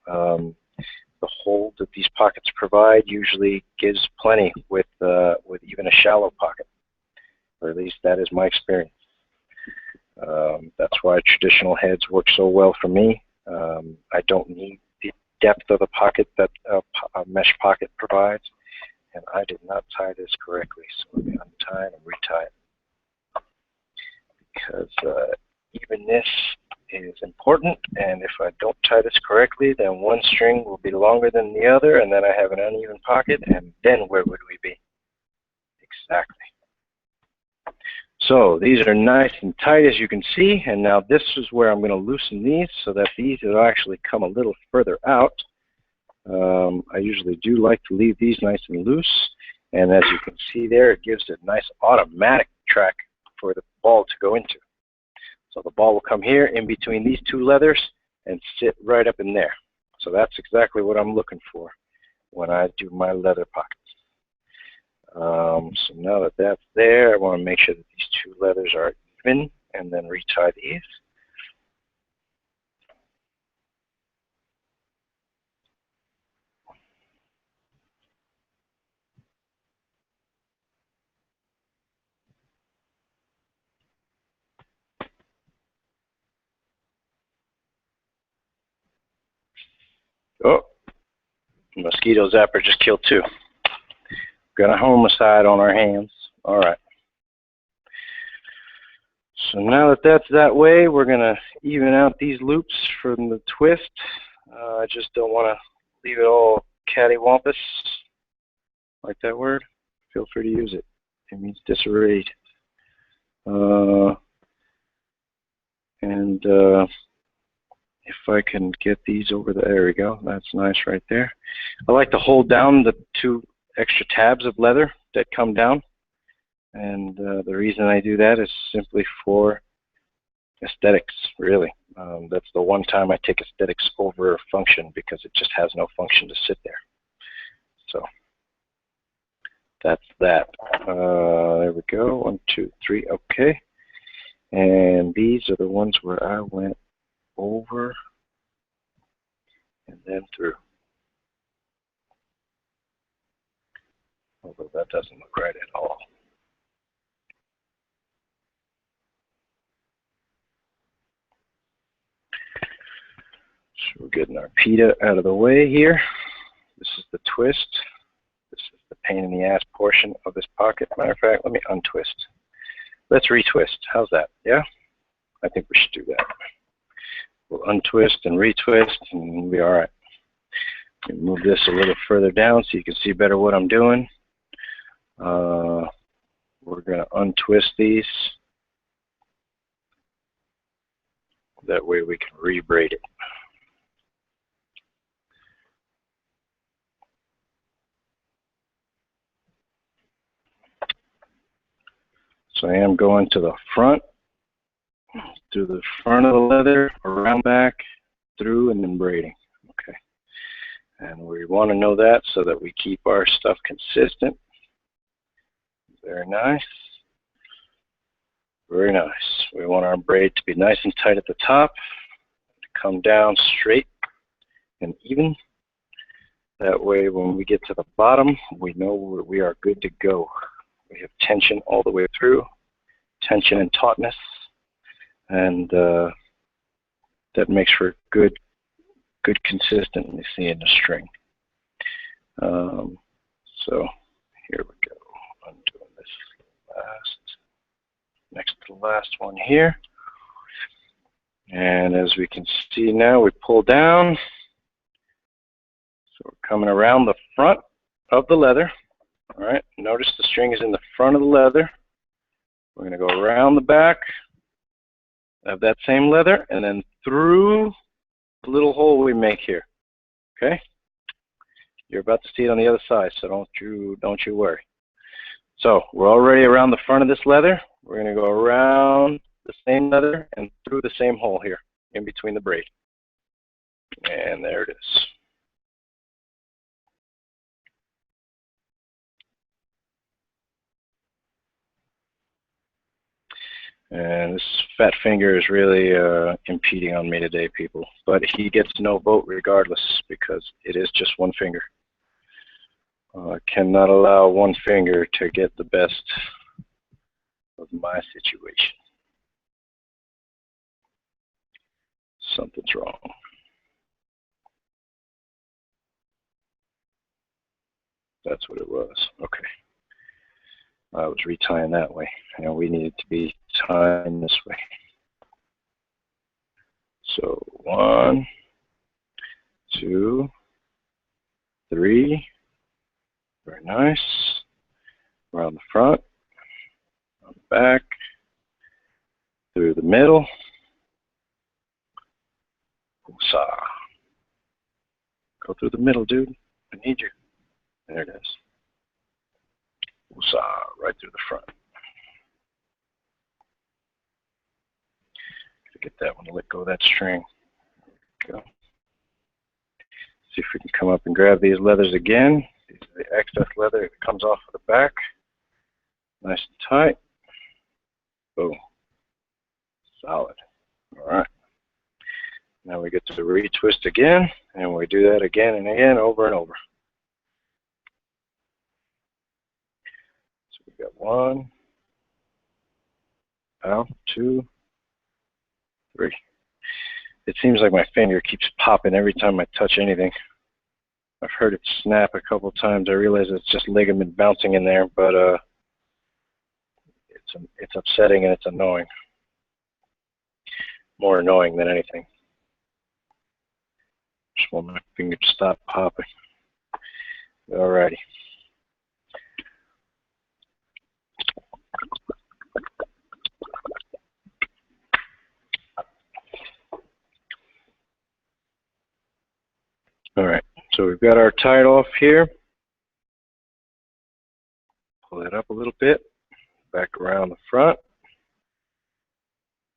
The hold that these pockets provide usually gives plenty with even a shallow pocket, or at least that is my experience. That's why traditional heads work so well for me. I don't need the depth of the pocket that a mesh pocket provides. And I did not tie this correctly, so let me untie and retie it. Because evenness is important, and if I don't tie this correctly, then one string will be longer than the other, and then I have an uneven pocket, and then where would we be? Exactly. So these are nice and tight, as you can see, and now this is where I'm going to loosen these so that these will actually come a little further out. I usually do like to leave these nice and loose, and as you can see there, it gives it a nice automatic track for the ball to go into. So the ball will come here in between these two leathers and sit right up in there. So that's exactly what I'm looking for when I do my leather pockets. So now that that's there, I want to make sure that these two leathers are even, and then retie these. Oh, mosquito zapper just killed two. Got a homicide on our hands. All right. So now that that's that way, we're going to even out these loops from the twist. I just don't want to leave it all cattywampus, like that word. Feel free to use it. It means disarrayed. If I can get these over there we go. That's nice right there. I like to hold down the two extra tabs of leather that come down. And the reason I do that is simply for aesthetics, really. That's the one time I take aesthetics over function, because it just has no function to sit there. So that's that. There we go. 1, 2, 3. Okay. And these are the ones where I went over and then through. Although that doesn't look right at all. So we're getting our pita out of the way here. This is the twist. This is the pain in the ass portion of this pocket. Matter of fact, let me untwist. Let's retwist. How's that? Yeah? I think we should do that. We'll untwist and retwist, and we'll be all right. Move this a little further down so you can see better what I'm doing. We're going to untwist these. That way we can re-braid it. So I am going to the front, through the front of the leather, around back, through, and then braiding. Okay. And we want to know that so that we keep our stuff consistent. Very nice. Very nice. We want our braid to be nice and tight at the top, to come down straight and even. That way when we get to the bottom, we know we are good to go. We have tension all the way through, tension and tautness, and that makes for good consistency in the string. So here we go. I'm doing this next to the last one here. And as we can see now, we pull down. So we're coming around the front of the leather. All right, notice the string is in the front of the leather. We're going to go around the back of that same leather and then through the little hole we make here. Okay? You're about to see it on the other side, so don't you worry. So we're already around the front of this leather. We're going to go around the same leather and through the same hole here in between the braid. And there it is. And this fat finger is really impeding on me today, people. But he gets no vote regardless because it is just one finger. I cannot allow one finger to get the best of my situation. Something's wrong. That's what it was. Okay. I was retying that way. And we needed to be tying this way. So 1, 2, 3. Very nice. Around the front, on the back, through the middle. Woosah. Go through the middle, dude. I need you. There it is. Woosah. Right through the front. Gotta get that one to let go of that string. There we go. See if we can come up and grab these leathers again. These are the excess leather that comes off of the back. Nice and tight. Boom. Solid. All right. Now we get to retwist again, and we do that again and again, over and over. So we got 1, out, 2, 3. It seems like my finger keeps popping every time I touch anything. I've heard it snap a couple times. I realize it's just ligament bouncing in there, but it's upsetting and it's annoying. More annoying than anything. Just want my finger to stop popping. Alrighty. Alright, so we've got our tied off here. Pull it up a little bit. Back around the front.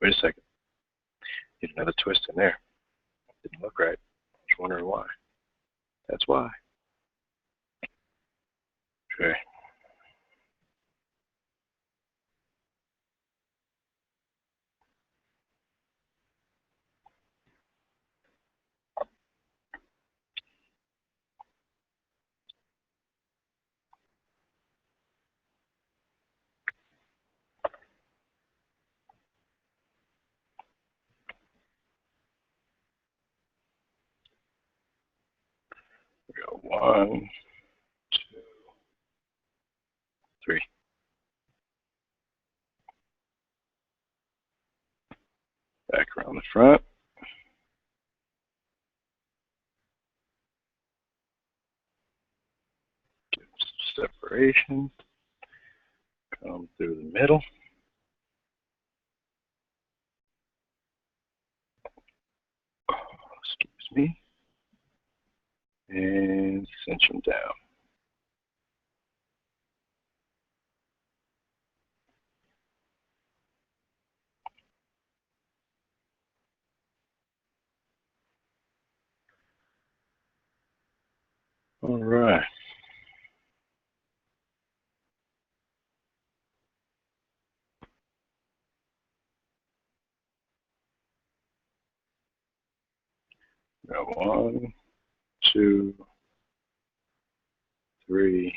Wait a second. Get another twist in there. Didn't look right. Just wondering why. That's why. Okay. 1, 2, 3. Back around the front. Get some separation. Come through the middle. Excuse me. And cinch them down. All right. Now 1, 2, 3.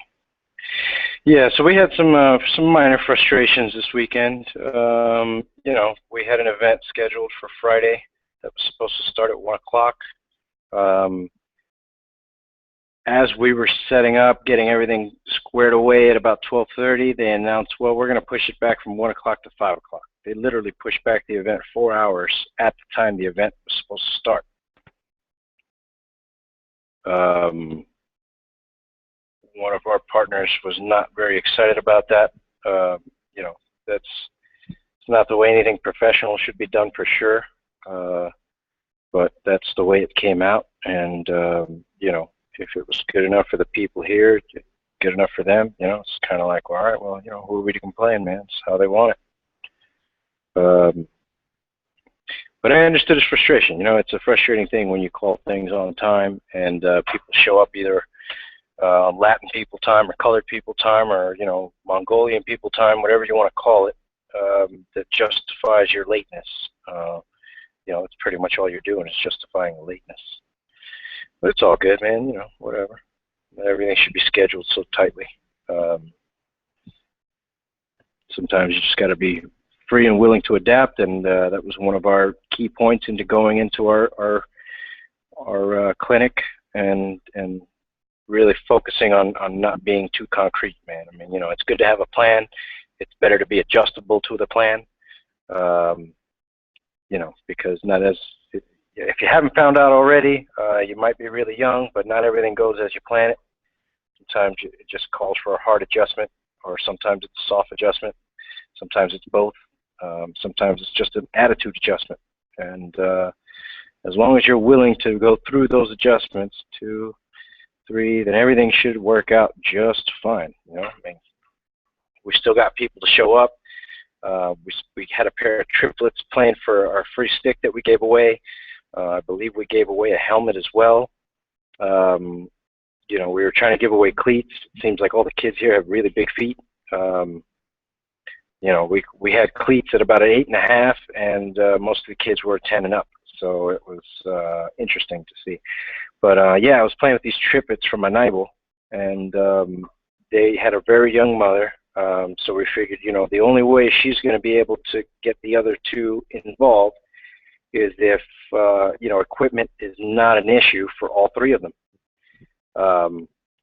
Yeah, so we had some minor frustrations this weekend. You know, we had an event scheduled for Friday that was supposed to start at 1 o'clock. As we were setting up, getting everything squared away at about 12:30, they announced, well, we're going to push it back from 1 o'clock to 5 o'clock. They literally pushed back the event 4 hours at the time the event was supposed to start. One of our partners was not very excited about that. You know, it's not the way anything professional should be done for sure. But that's the way it came out. And, you know, if it was good enough for the people here, good enough for them, you know, it's kind of like, well, all right, well, you know, who are we to complain, man? It's how they want it. But I understood his frustration. You know, it's a frustrating thing when you call things on time and people show up either Latin people time or colored people time or, you know, Mongolian people time, whatever you want to call it, that justifies your lateness. You know, it's pretty much all you're doing is justifying the lateness. But it's all good, man, you know, whatever. Everything should be scheduled so tightly. Sometimes you just got to be free and willing to adapt, and that was one of our key points into going into our clinic and really focusing on not being too concrete, man. I mean, you know, it's good to have a plan. It's better to be adjustable to the plan, you know, because if you haven't found out already, you might be really young, but not everything goes as you plan it. Sometimes it just calls for a hard adjustment, or sometimes it's a soft adjustment. Sometimes it's both. Sometimes it's just an attitude adjustment. And as long as you're willing to go through those adjustments, 2, 3, then everything should work out just fine. You know, I mean, we still got people to show up. We had a pair of triplets playing for our free stick that we gave away. I believe we gave away a helmet as well. You know, we were trying to give away cleats. It seems like all the kids here have really big feet. You know, we had cleats at about an 8.5, and most of the kids were 10 and up. So it was interesting to see. But yeah, I was playing with these triplets from my neighbor, and they had a very young mother. So we figured, you know, the only way she's going to be able to get the other two involved is if, you know, equipment is not an issue for all three of them.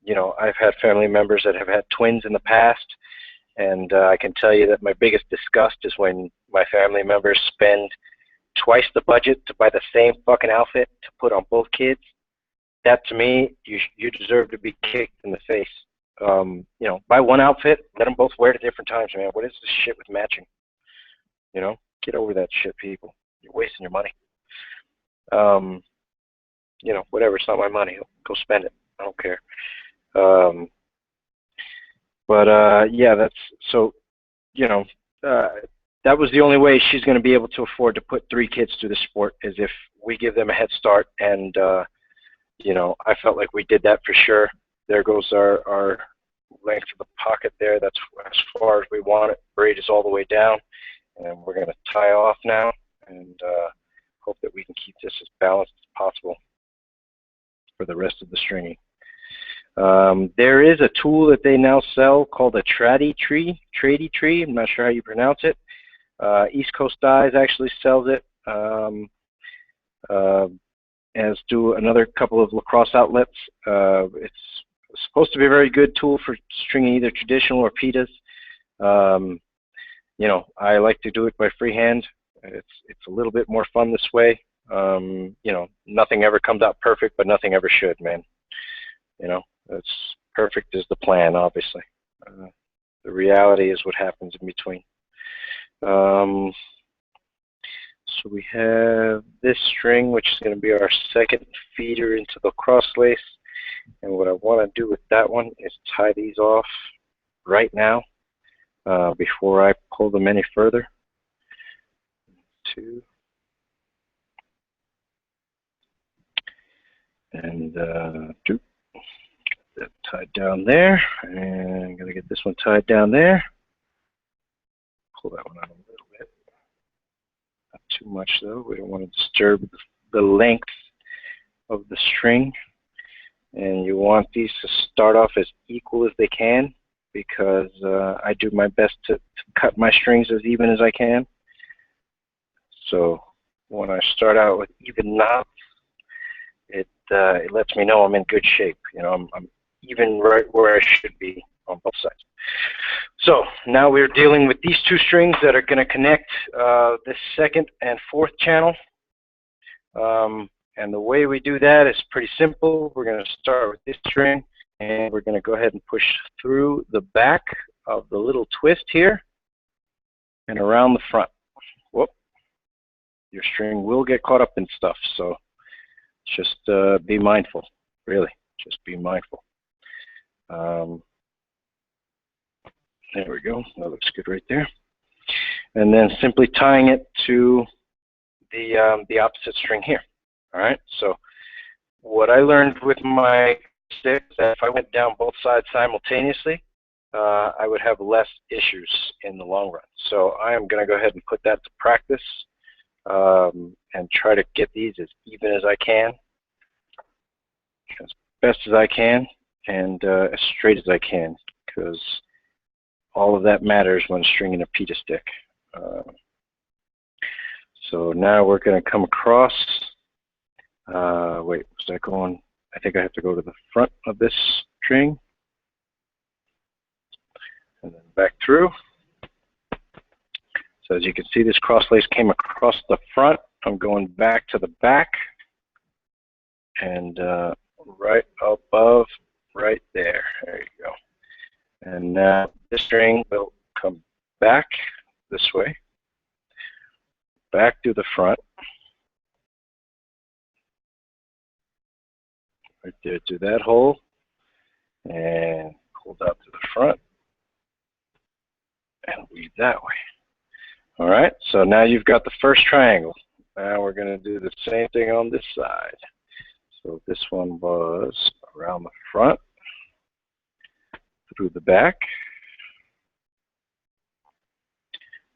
You know, I've had family members that have had twins in the past, and I can tell you that my biggest disgust is when my family members spend twice the budget to buy the same fucking outfit to put on both kids. That, to me, you deserve to be kicked in the face. You know, buy one outfit, let them both wear it at different times, man. What is this shit with matching? You know, get over that shit, people. You're wasting your money. You know, whatever, it's not my money. Go spend it. I don't care. Yeah, that's, so, you know, that was the only way she's going to be able to afford to put 3 kids through the sport, is if we give them a head start. And, you know, I felt like we did that for sure. There goes our length of the pocket there. That's as far as we want it. Braid is all the way down. And we're going to tie off now, and hope that we can keep this as balanced as possible for the rest of the stringing. There is a tool that they now sell called a trady tree. I'm not sure how you pronounce it. East Coast Dyes actually sells it. as do another couple of lacrosse outlets. It's supposed to be a very good tool for stringing either traditional or pitas. You know, I like to do it by freehand. It's a little bit more fun this way. You know, nothing ever comes out perfect, but nothing ever should, man. You know, it's perfect is the plan, obviously. The reality is what happens in between. So we have this string, which is going to be our second feeder into the cross lace. And what I want to do with that one is tie these off right now before I pull them any further. 2. And 2. Get that tied down there. And I'm going to get this one tied down there. Pull that one out a little bit. Not too much, though. We don't want to disturb the length of the string. And you want these to start off as equal as they can, because I do my best to cut my strings as even as I can. So when I start out with even knots, it lets me know I'm in good shape. You know, I'm even right where I should be on both sides. So now we're dealing with these 2 strings that are going to connect this 2nd and 4th channel. And the way we do that is pretty simple. We're going to start with this string, and we're going to go ahead and push through the back of the little twist here and around the front. Whoop. Your string will get caught up in stuff, so just be mindful, really. Just be mindful. There we go. That looks good right there. And then simply tying it to the opposite string here. All right, so what I learned with my stick is that if I went down both sides simultaneously, I would have less issues in the long run. So I am going to go ahead and put that to practice and try to get these as even as I can, as best as I can, and as straight as I can, because all of that matters when stringing a pita stick. So now we're going to come across. Wait, was that going? I think I have to go to the front of this string and then back through. So as you can see, this cross lace came across the front. I'm going back to the back and right above, right there. There you go. And now this string will come back this way, back to the front. Right there to that hole, and pulled out to the front, and weave that way. All right, so now you've got the first triangle. Now we're going to do the same thing on this side. So this one was around the front, through the back.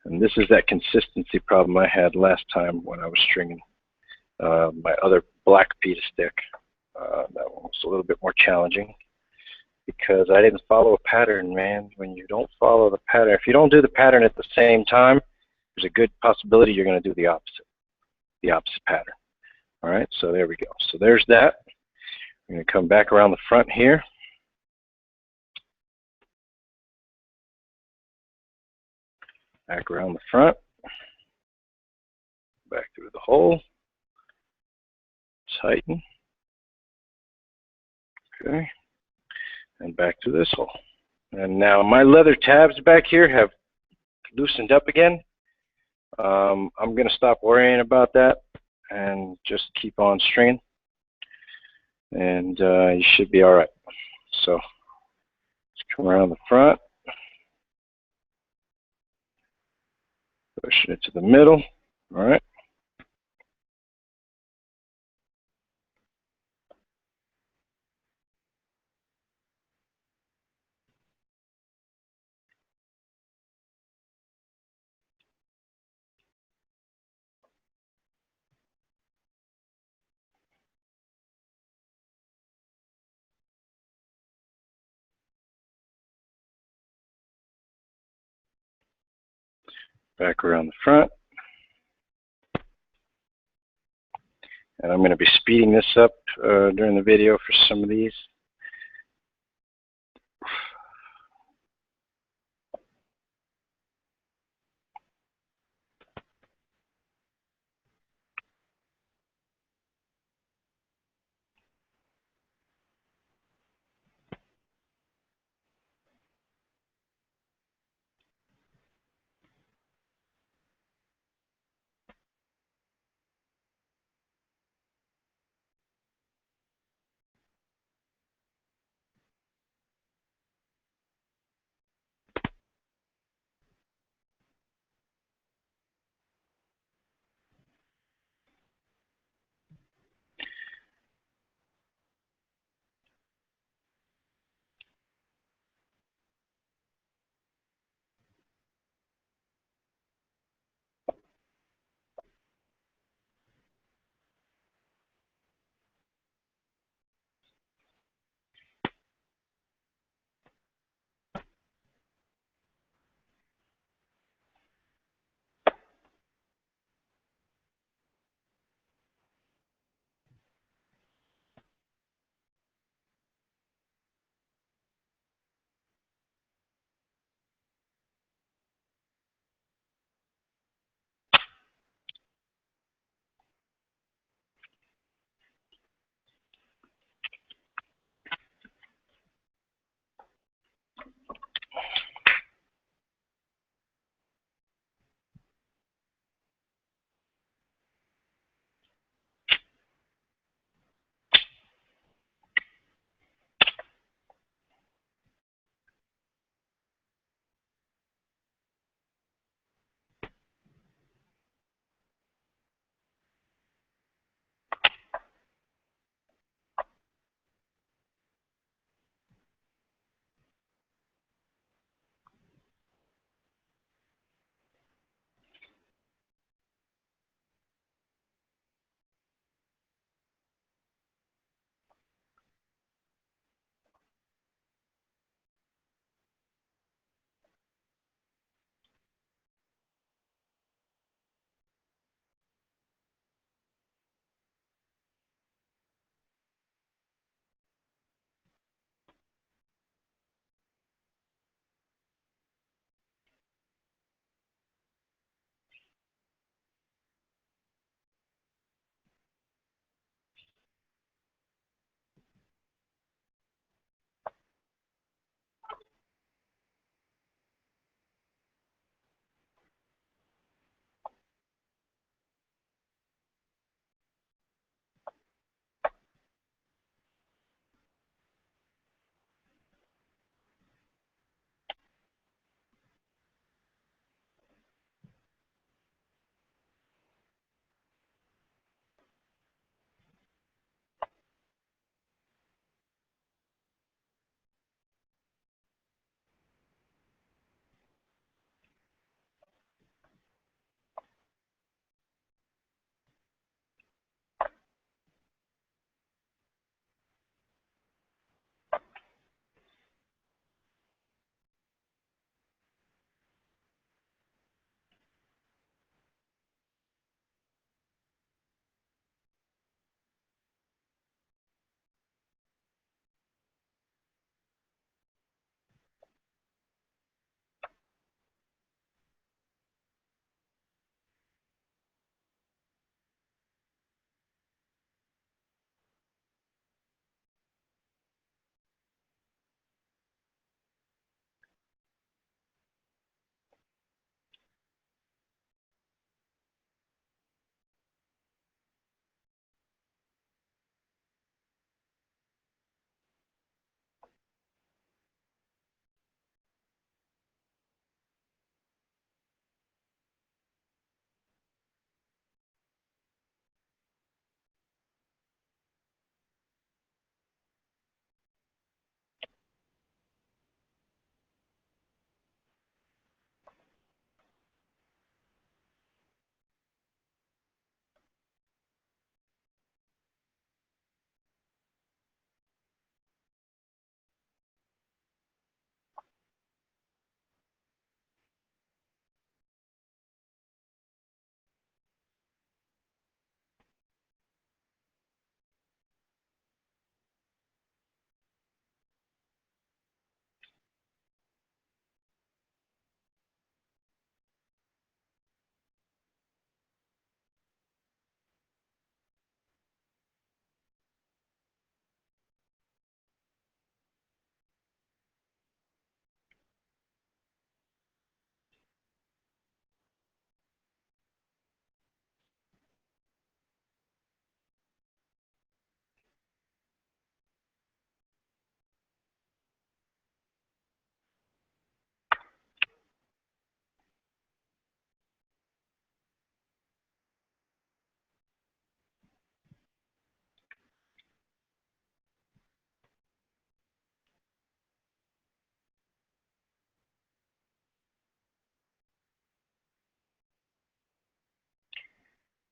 And this is that consistency problem I had last time when I was stringing my other black pita stick. That one was a little bit more challenging because I didn't follow a pattern, man. When you don't follow the pattern, if you don't do the pattern at the same time, there's a good possibility you're going to do the opposite pattern. All right, so there we go. So there's that. I'm going to come back around the front here. Back around the front. Back through the hole. Tighten. Okay, and back to this hole. And now my leather tabs back here have loosened up again. I'm going to stop worrying about that and just keep on stringing. And you should be all right. So let's come around the front. Push it to the middle. All right. Back around the front. And I'm going to be speeding this up during the video for some of these.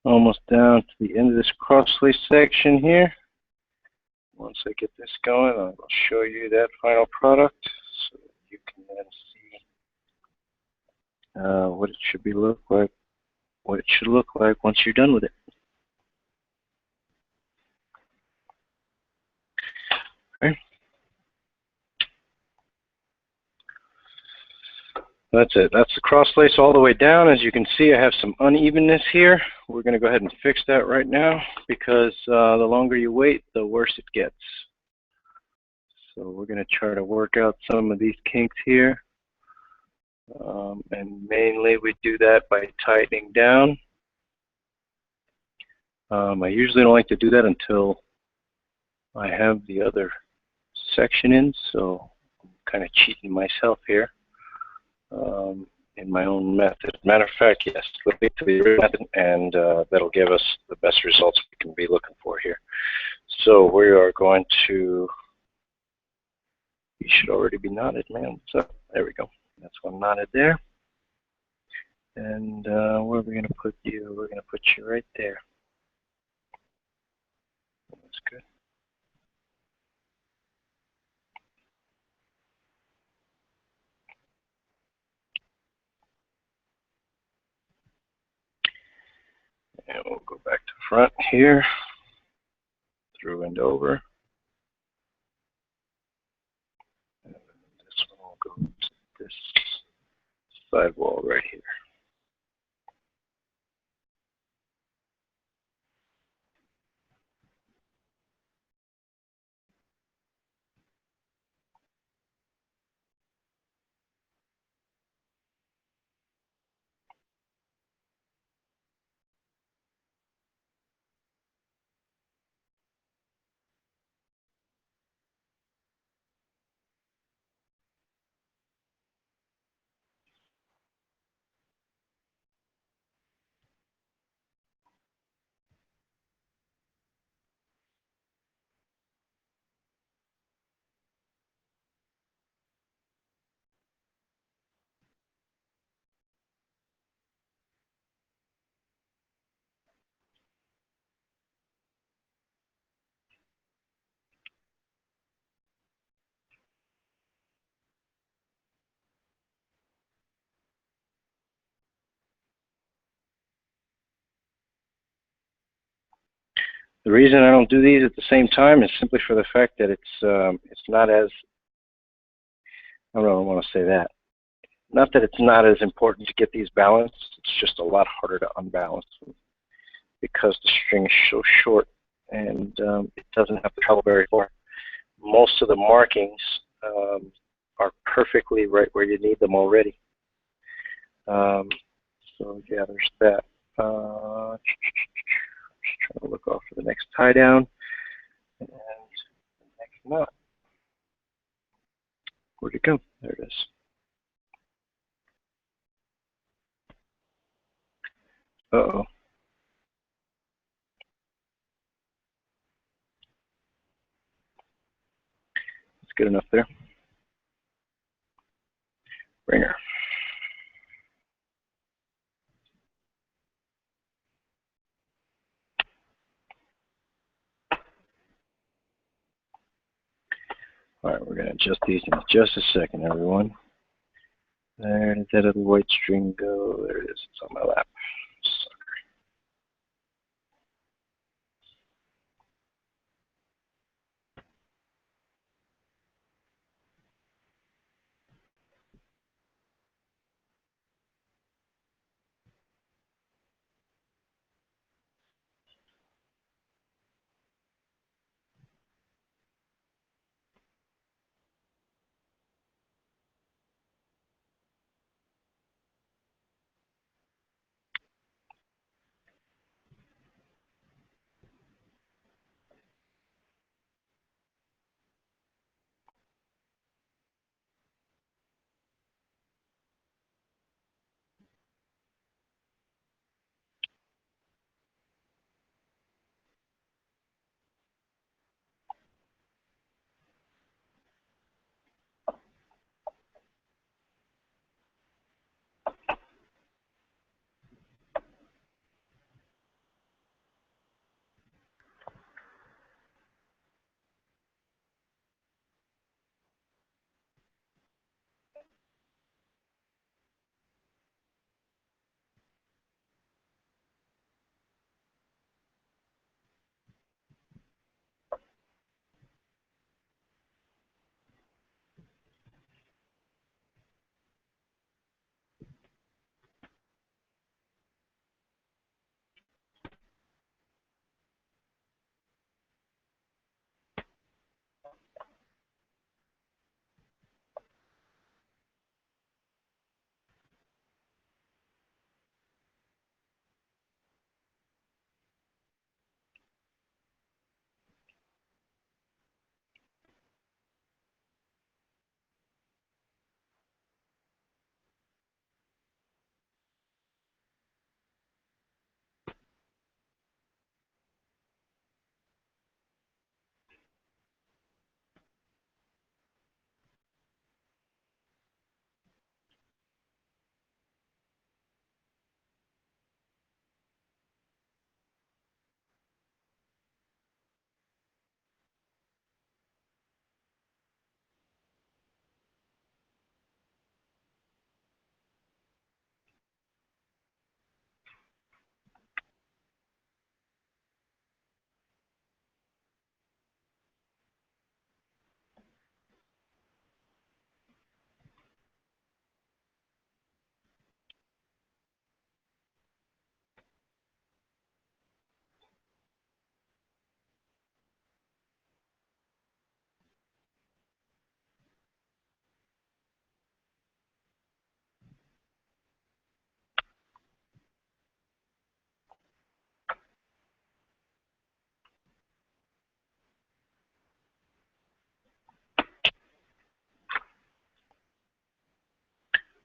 Almost down to the end of this cross-lace section here. Once I get this going, I will show you that final product so that you can then see what it should look like once you're done with it. Okay. That's it. That's the cross lace all the way down. As you can see, I have some unevenness here. We're going to go ahead and fix that right now because the longer you wait, the worse it gets. So we're going to try to work out some of these kinks here. And mainly we do that by tightening down. I usually don't like to do that until I have the other section in, so I'm kind of cheating myself here. In my own method. Matter of fact, yes, look to the original method, and that'll give us the best results we can be looking for here. So we are going to, you should already be knotted, man. So there we go. That's one knotted there. And where are we going to put you? We're going to put you right there. That's good. And we'll go back to front here, through and over. And this one will go to this sidewall right here. The reason I don't do these at the same time is simply for the fact that it's not as, I don't want to say that. Not that it's not as important to get these balanced, it's just a lot harder to unbalance them because the string is so short and it doesn't have to travel very far. Most of the markings are perfectly right where you need them already. So yeah, there's that. Just trying to look off for the next tie down and the next knot. Where'd it go? There it is. Uh-oh. It's good enough there. Ringer. All right, we're going to adjust these in just a second, everyone. There did that other white string go? There it is. It's on my lap.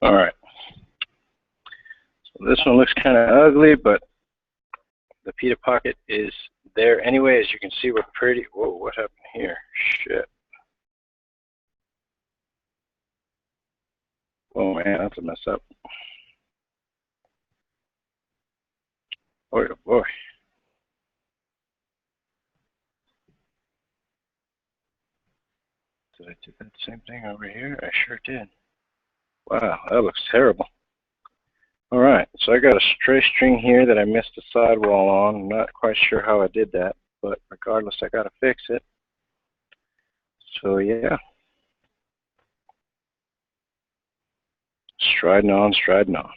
All right. So this one looks kind of ugly, but the Pita Pocket is there anyway. As you can see, we're pretty. Whoa, what happened here? Shit. Oh man, that's a mess up. Boy, oh boy. Did I do that same thing over here? I sure did. Wow, that looks terrible. Alright, so I got a stray string here that I missed the sidewall on. I'm not quite sure how I did that, but regardless, I gotta fix it. So yeah. Striding on, striding on.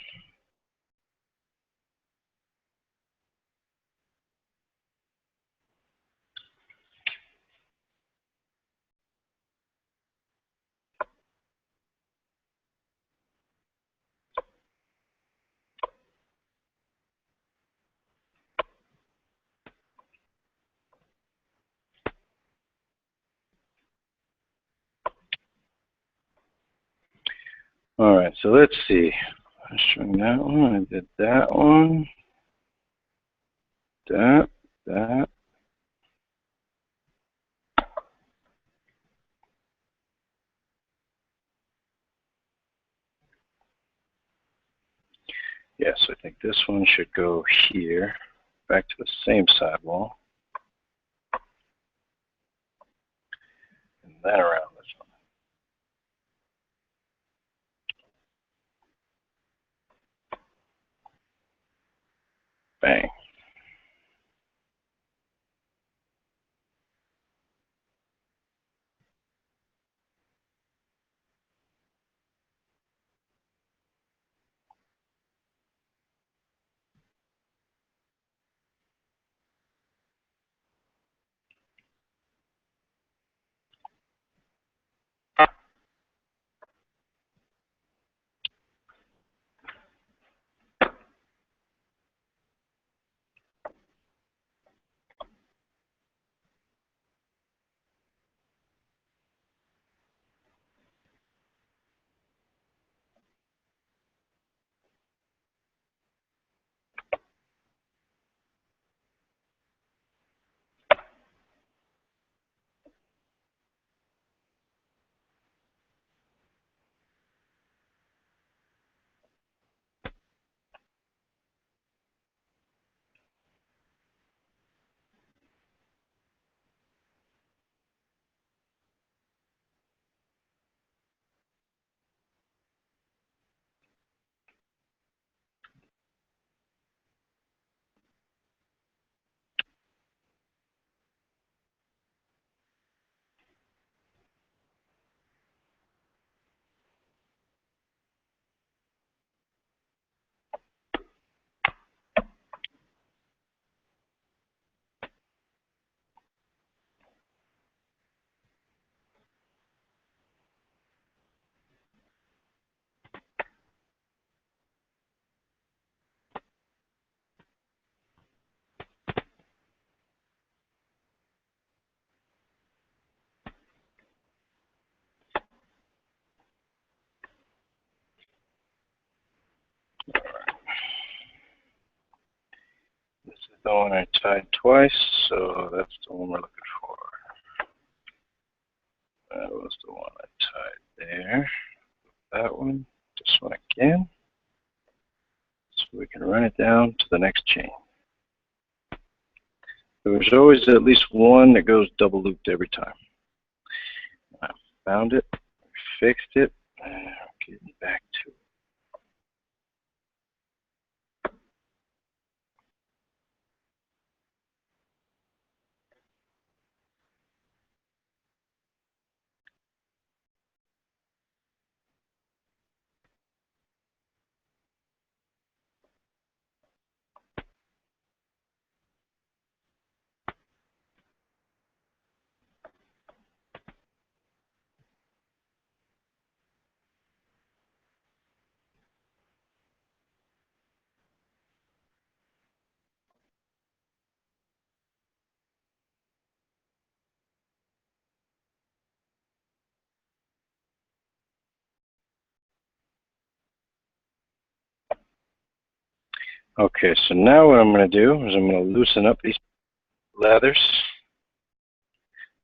Alright, so let's see. I'm showing that one, I did that one. That. Yes, I think this one should go here, back to the same sidewall, and then around this one. Bang. This is the one I tied twice, so that's the one we're looking for. That was the one I tied there. That one, this one again. So we can run it down to the next chain. There's always at least one that goes double looped every time. I found it, fixed it, and getting back to it. Okay, so now what I'm going to do is I'm going to loosen up these leathers.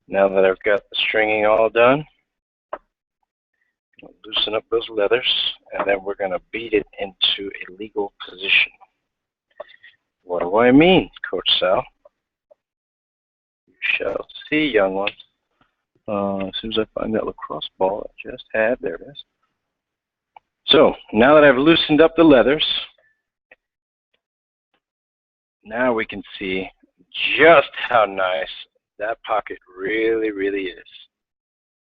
Now that I've got the stringing all done, I'll loosen up those leathers, and then we're going to beat it into a legal position. What do I mean, Coach Sal? You shall see, young one. As soon as I find that lacrosse ball I just had, there it is. So, now that I've loosened up the leathers, now we can see just how nice that pocket really, really is.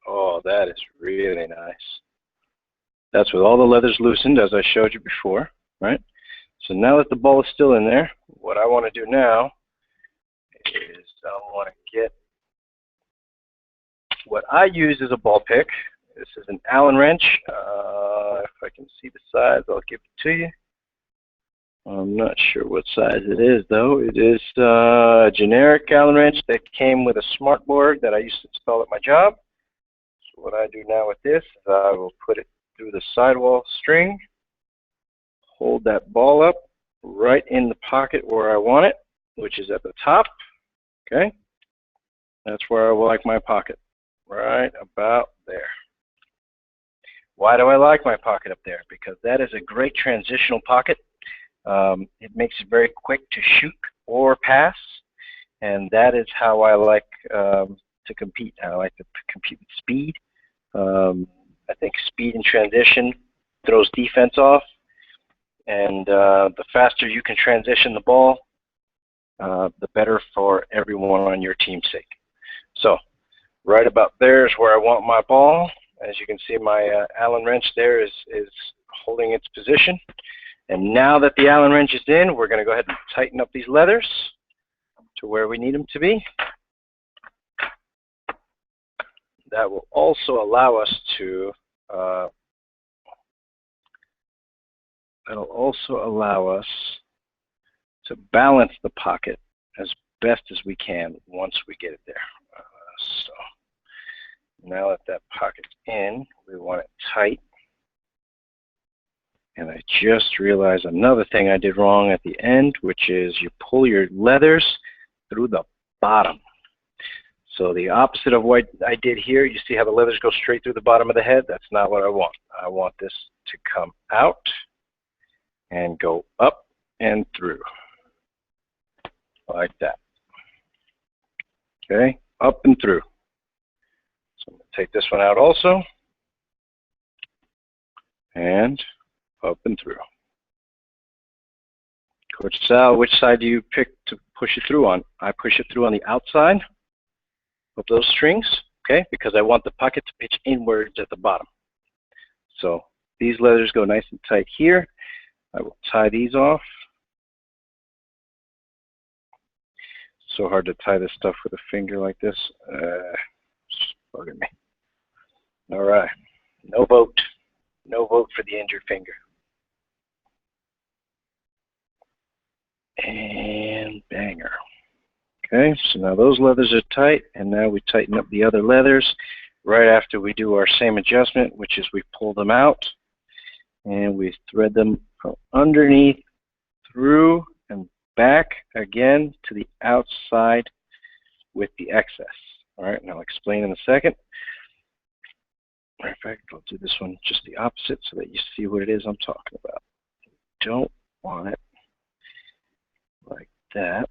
Oh, that is really nice. That's with all the leathers loosened, as I showed you before, right? So now that the ball is still in there, what I want to do now is I want to get what I use as a ball pick. This is an Allen wrench. If I can see the size, I'll give it to you. I'm not sure what size it is, though. It is a generic Allen wrench that came with a smart board that I used to install at my job. So what I do now with this is I will put it through the sidewall string, hold that ball up right in the pocket where I want it, which is at the top. Okay? That's where I like my pocket, right about there. Why do I like my pocket up there? Because that is a great transitional pocket. It makes it very quick to shoot or pass, and that is how I like to compete. I like to compete with speed. I think speed and transition throws defense off, and the faster you can transition the ball, the better for everyone on your team's sake. So right about there is where I want my ball. As you can see, my Allen wrench there is holding its position. And now that the Allen wrench is in, we're going to go ahead and tighten up these leathers to where we need them to be. That will also allow us to balance the pocket as best as we can once we get it there. So now that that pocket's in, we want it tight. And I just realized another thing I did wrong at the end, which is you pull your leathers through the bottom. So the opposite of what I did here, you see how the leathers go straight through the bottom of the head? That's not what I want. I want this to come out and go up and through, like that. Okay, up and through. So I'm going to take this one out also, and up and through. Coach Sal, which side do you pick to push it through on? I push it through on the outside of those strings, okay, because I want the pocket to pitch inwards at the bottom. So these leathers go nice and tight here. I will tie these off. So hard to tie this stuff with a finger like this. It's bugging me. All right, no vote. No vote for the injured finger. And banger. Okay, so now those leathers are tight, and now we tighten up the other leathers right after we do our same adjustment, which is we pull them out and we thread them from underneath through and back again to the outside with the excess. All right, and I'll explain in a second. Matter of fact, I'll do this one just the opposite so that you see what it is I'm talking about. Don't want it like that.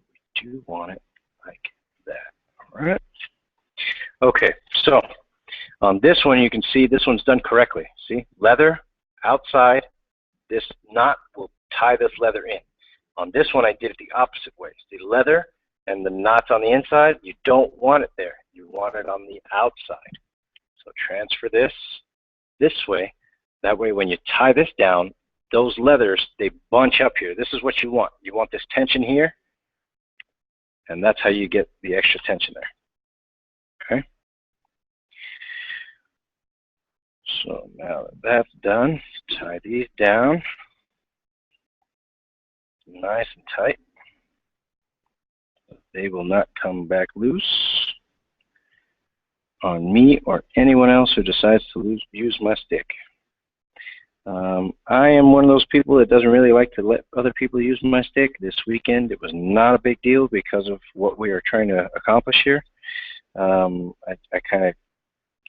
We do want it like that. All right. Okay, so on this one, you can see this one's done correctly. See, leather outside. This knot will tie this leather in. On this one, I did it the opposite way. The leather and the knots on the inside, you don't want it there. You want it on the outside. So transfer this way. That way, when you tie this down, those leathers, they bunch up here. This is what you want. You want this tension here, and that's how you get the extra tension there. Okay? So now that that's done, tie these down nice and tight. They will not come back loose on me or anyone else who decides to use my stick. I am one of those people that doesn't really like to let other people use my stick. This weekend it was not a big deal because of what we are trying to accomplish here. I kind of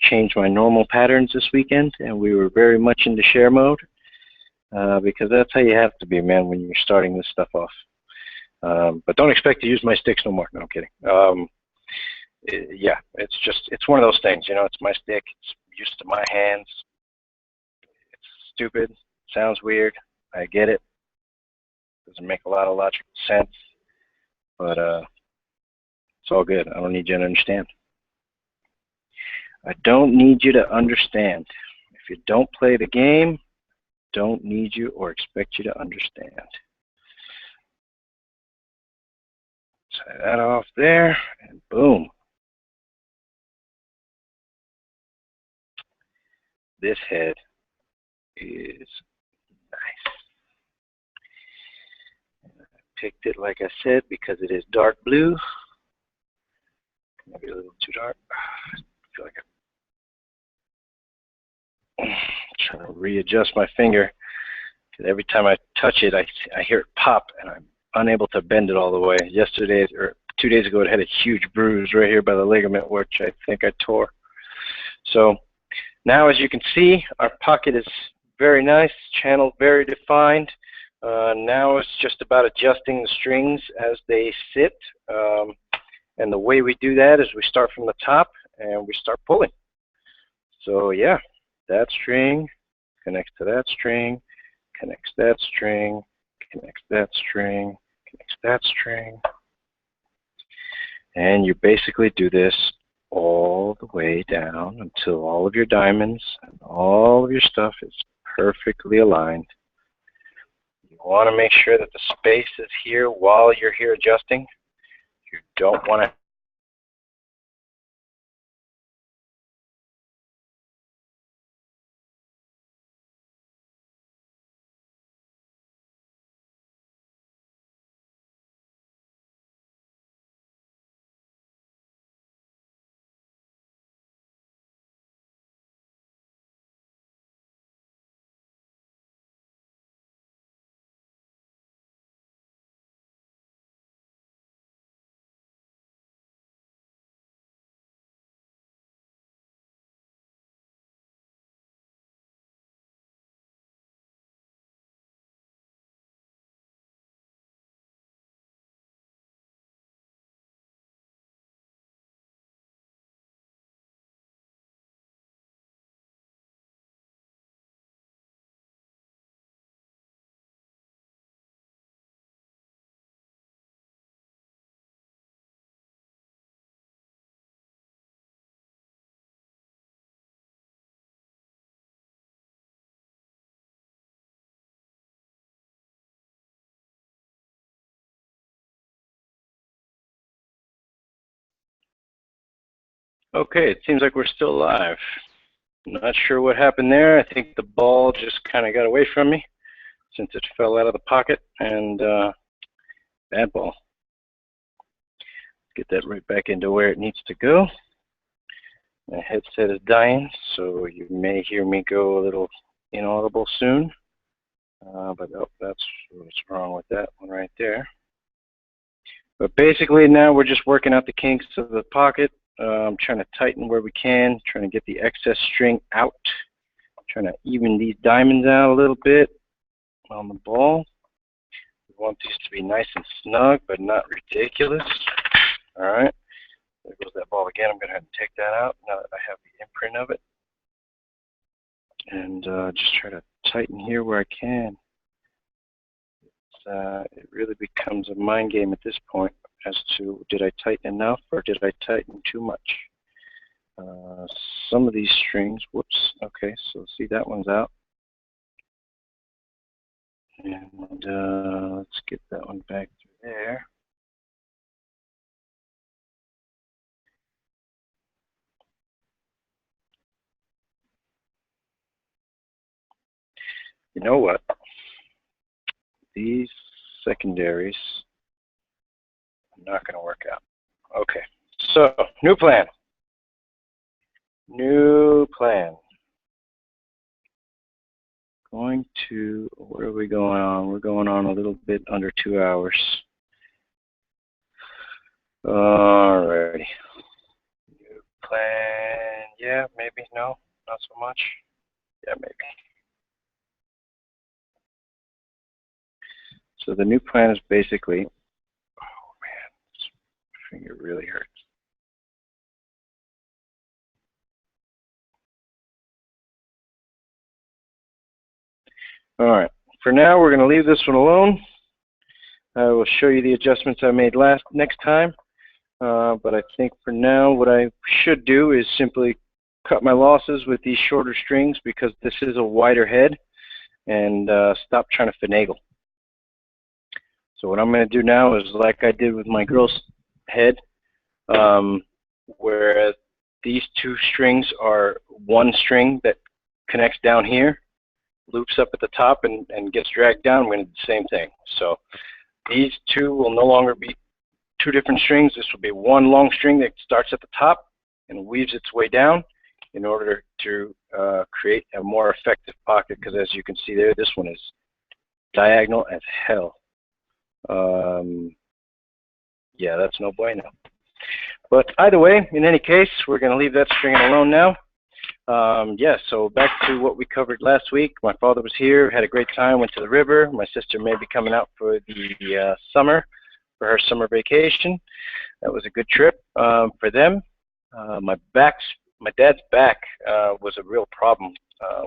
changed my normal patterns this weekend, and we were very much into share mode because that's how you have to be, man, when you're starting this stuff off. But don't expect to use my sticks no more. No, I'm kidding. Yeah, it's one of those things, you know. It's my stick. It's used to my hands. It's stupid. Sounds weird. I get it. Doesn't make a lot of logical sense. But it's all good. I don't need you to understand. I don't need you to understand. If you don't play the game, don't need you or expect you to understand. Tie that off there, and boom. This head is nice. I picked it, like I said, because it is dark blue. Maybe a little too dark. I feel like I'm trying to readjust my finger. Because every time I touch it, I hear it pop, and I'm unable to bend it all the way. Yesterday, or 2 days ago, it had a huge bruise right here by the ligament, which I think I tore. So now, as you can see, our pocket is very nice, channel very defined. Now it's just about adjusting the strings as they sit. And the way we do that is we start from the top and we start pulling. So yeah, that string connects to that string, connects that string, connects that string, connects that string. And you basically do this all the way down until all of your diamonds and all of your stuff is perfectly aligned. You want to make sure that the space is here while you're here adjusting. You don't want to Okay, it seems like we're still live. Not sure what happened there. I think the ball just kind of got away from me since it fell out of the pocket, and bad ball. Get that right back into where it needs to go. My headset is dying, so you may hear me go a little inaudible soon. But oh, that's what's wrong with that one right there. But basically now we're just working out the kinks of the pocket. I'm trying to tighten where we can, trying to get the excess string out, trying to even these diamonds out a little bit on the ball. We want these to be nice and snug, but not ridiculous. All right, there goes that ball again. I'm going to have to take that out now that I have the imprint of it. And just try to tighten here where I can. It really becomes a mind game at this point as to did I tighten enough or did I tighten too much. Some of these strings, whoops, okay, so see that one's out. And let's get that one back through there. You know what? These secondaries are not going to work out. Okay, so new plan. New plan. What are we going on? We're going on a little bit under 2 hours. Alrighty. New plan, yeah, maybe, no, not so much. Yeah, maybe. So the new plan is basically, oh man, this finger really hurts. Alright, for now we're going to leave this one alone. I will show you the adjustments I made next time. But I think for now what I should do is simply cut my losses with these shorter strings because this is a wider head, and stop trying to finagle. So what I'm going to do now is like I did with my girl's head, where these two strings are one string that connects down here, loops up at the top and gets dragged down. I'm going to do the same thing. So these two will no longer be two different strings. This will be one long string that starts at the top and weaves its way down in order to create a more effective pocket, because as you can see there, this one is diagonal as hell. Yeah, that's no bueno. But either way, in any case, we're going to leave that string alone now. Yeah, so back to what we covered last week. My father was here, had a great time, went to the river. My sister may be coming out for the summer, for her summer vacation. That was a good trip for them. My dad's back was a real problem.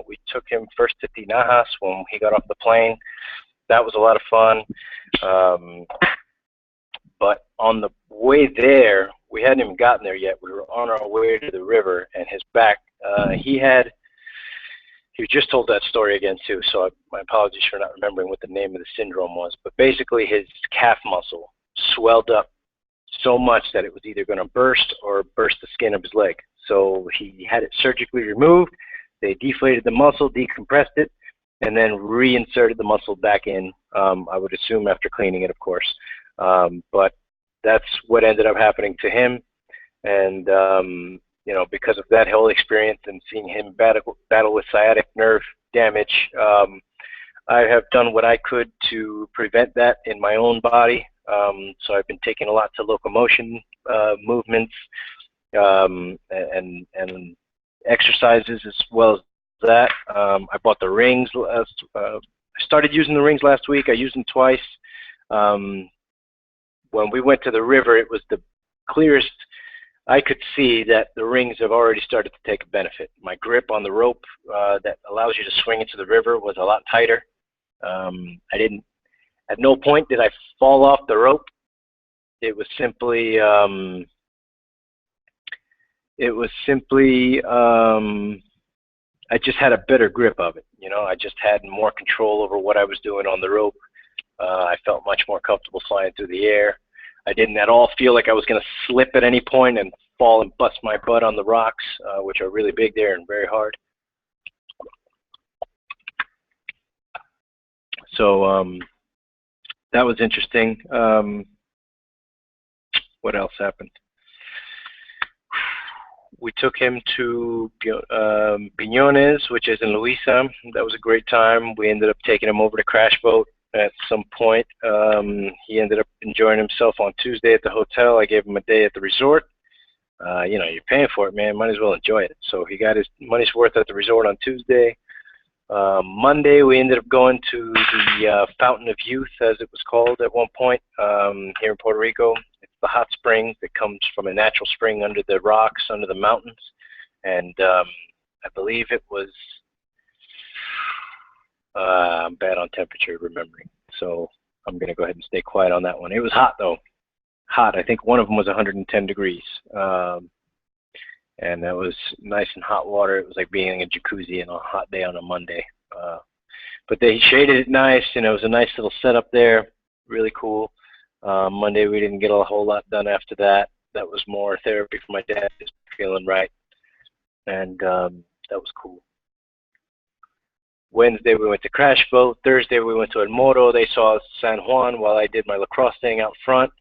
We took him first to Tinajas when he got off the plane. That was a lot of fun. But on the way there, we hadn't even gotten there yet. We were on our way to the river, and his back, he just told that story again too, so my apologies for not remembering what the name of the syndrome was. But basically his calf muscle swelled up so much that it was either going to burst or burst the skin of his leg. So he had it surgically removed. They deflated the muscle, decompressed it, and then reinserted the muscle back in, I would assume after cleaning it, of course. But that's what ended up happening to him. And, you know, because of that whole experience and seeing him battle with sciatic nerve damage, I have done what I could to prevent that in my own body. So I've been taking a lot to locomotion movements and exercises as well as that. I bought the rings. I started using the rings last week. I used them twice. When we went to the river, it was the clearest I could see that the rings have already started to take a benefit. My grip on the rope that allows you to swing into the river was a lot tighter. At no point did I fall off the rope. It was simply, I just had a better grip of it. You know, I just had more control over what I was doing on the rope. I felt much more comfortable flying through the air. I didn't at all feel like I was going to slip at any point and fall and bust my butt on the rocks, which are really big there and very hard. So that was interesting. What else happened? We took him to Piñones, which is in Luisa. That was a great time. We ended up taking him over to Crash Boat at some point. He ended up enjoying himself on Tuesday at the hotel. I gave him a day at the resort. You know, you're paying for it, man. Might as well enjoy it. So he got his money's worth at the resort on Tuesday. Monday, we ended up going to the Fountain of Youth, as it was called at one point, here in Puerto Rico. It's the hot spring that comes from a natural spring under the rocks, under the mountains. And I believe it was, I'm bad on temperature remembering, so I'm going to go ahead and stay quiet on that one. It was hot, though. Hot. I think one of them was 110 degrees. And that was nice and hot water. It was like being in a jacuzzi on a hot day on a Monday. But they shaded it nice, and it was a nice little setup there. Really cool. Monday we didn't get a whole lot done after that. That was more therapy for my dad, just feeling right. And that was cool. Wednesday we went to Crash Boat. Thursday we went to El Moro. They saw San Juan while I did my lacrosse thing out front.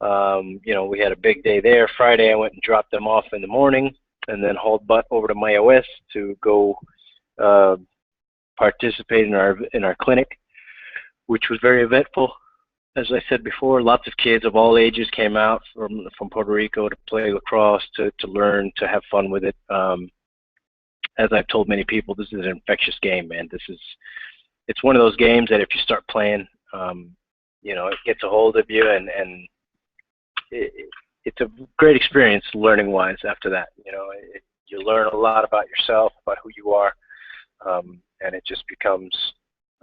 You know, we had a big day there. Friday I went and dropped them off in the morning and then hauled butt over to Mayahuez to go participate in our clinic, which was very eventful. As I said before, lots of kids of all ages came out from Puerto Rico to play lacrosse, to learn, to have fun with it. As I've told many people, this is an infectious game, man. It's one of those games that if you start playing, it gets a hold of you, and it's a great experience learning-wise after that. You learn a lot about yourself, about who you are, and it just becomes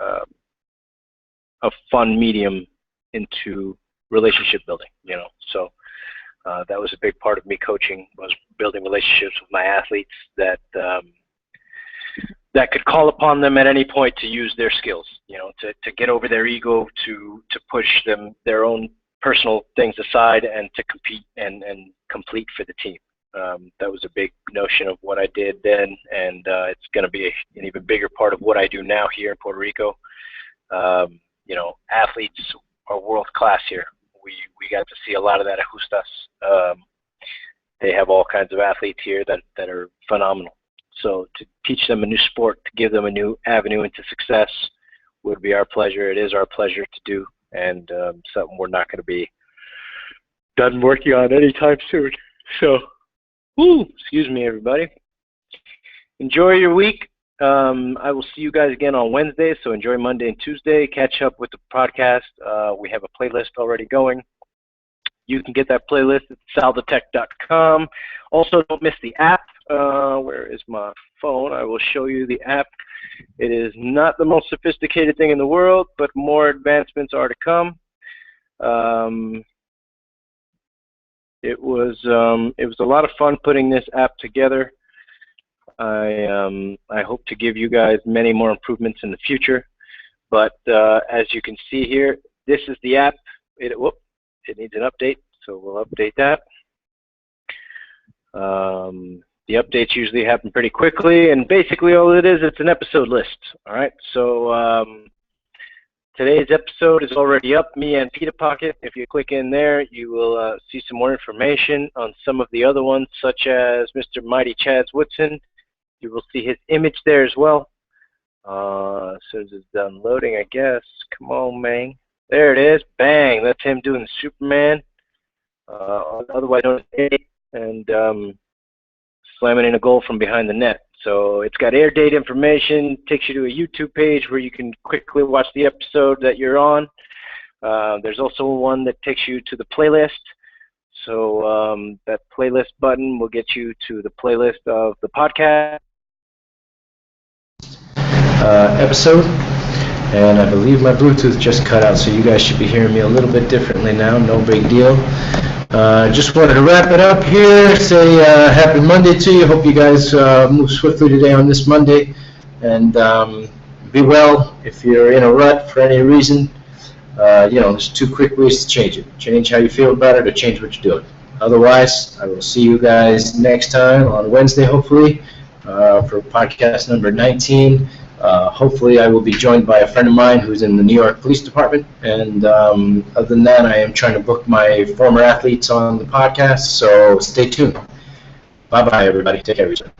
a fun medium into relationship building. So that was a big part of me coaching, was building relationships with my athletes that could call upon them at any point to use their skills, to get over their ego, to push their own personal things aside, and to compete and complete for the team. That was a big notion of what I did then, and it's going to be an even bigger part of what I do now here in Puerto Rico. Athletes are world class here. We got to see a lot of that at Justas. They have all kinds of athletes here that are phenomenal. So to teach them a new sport, to give them a new avenue into success, would be our pleasure. It is our pleasure to do, and something we're not going to be done working on anytime soon. So, excuse me, everybody. Enjoy your week. I will see you guys again on Wednesday, so enjoy Monday and Tuesday. Catch up with the podcast. We have a playlist already going. You can get that playlist at salvatech.com. Also, don't miss the app. Where is my phone? I will show you the app. It is not the most sophisticated thing in the world, but more advancements are to come. It was a lot of fun putting this app together. I hope to give you guys many more improvements in the future. But as you can see here, this is the app. It needs an update, so we'll update that. The updates usually happen pretty quickly, and basically all it is, it's an episode list. All right, so today's episode is already up, me and Pita Pocket. If you click in there, you will see some more information on some of the other ones, such as Mr. Mighty Chaz Woodson. You will see his image there as well. As soon as it's done loading, I guess. Come on, man. There it is. Bang. That's him doing the Superman. Otherwise known as A, and slamming in a goal from behind the net. So it's got air date information, takes you to a YouTube page where you can quickly watch the episode that you're on. There's also one that takes you to the playlist. So that playlist button will get you to the playlist of the podcast episode. And I believe my Bluetooth just cut out, so you guys should be hearing me a little bit differently now. No big deal. Just wanted to wrap it up here. Say happy Monday to you. Hope you guys move swiftly today on this Monday. And be well. If you're in a rut for any reason, there's two quick ways to change it. Change how you feel about it, or change what you're doing. Otherwise, I will see you guys next time on Wednesday, hopefully, for podcast number 19. Hopefully I will be joined by a friend of mine who's in the New York Police Department, and other than that, I am trying to book my former athletes on the podcast, so stay tuned. Bye-bye, everybody. Take care of yourself.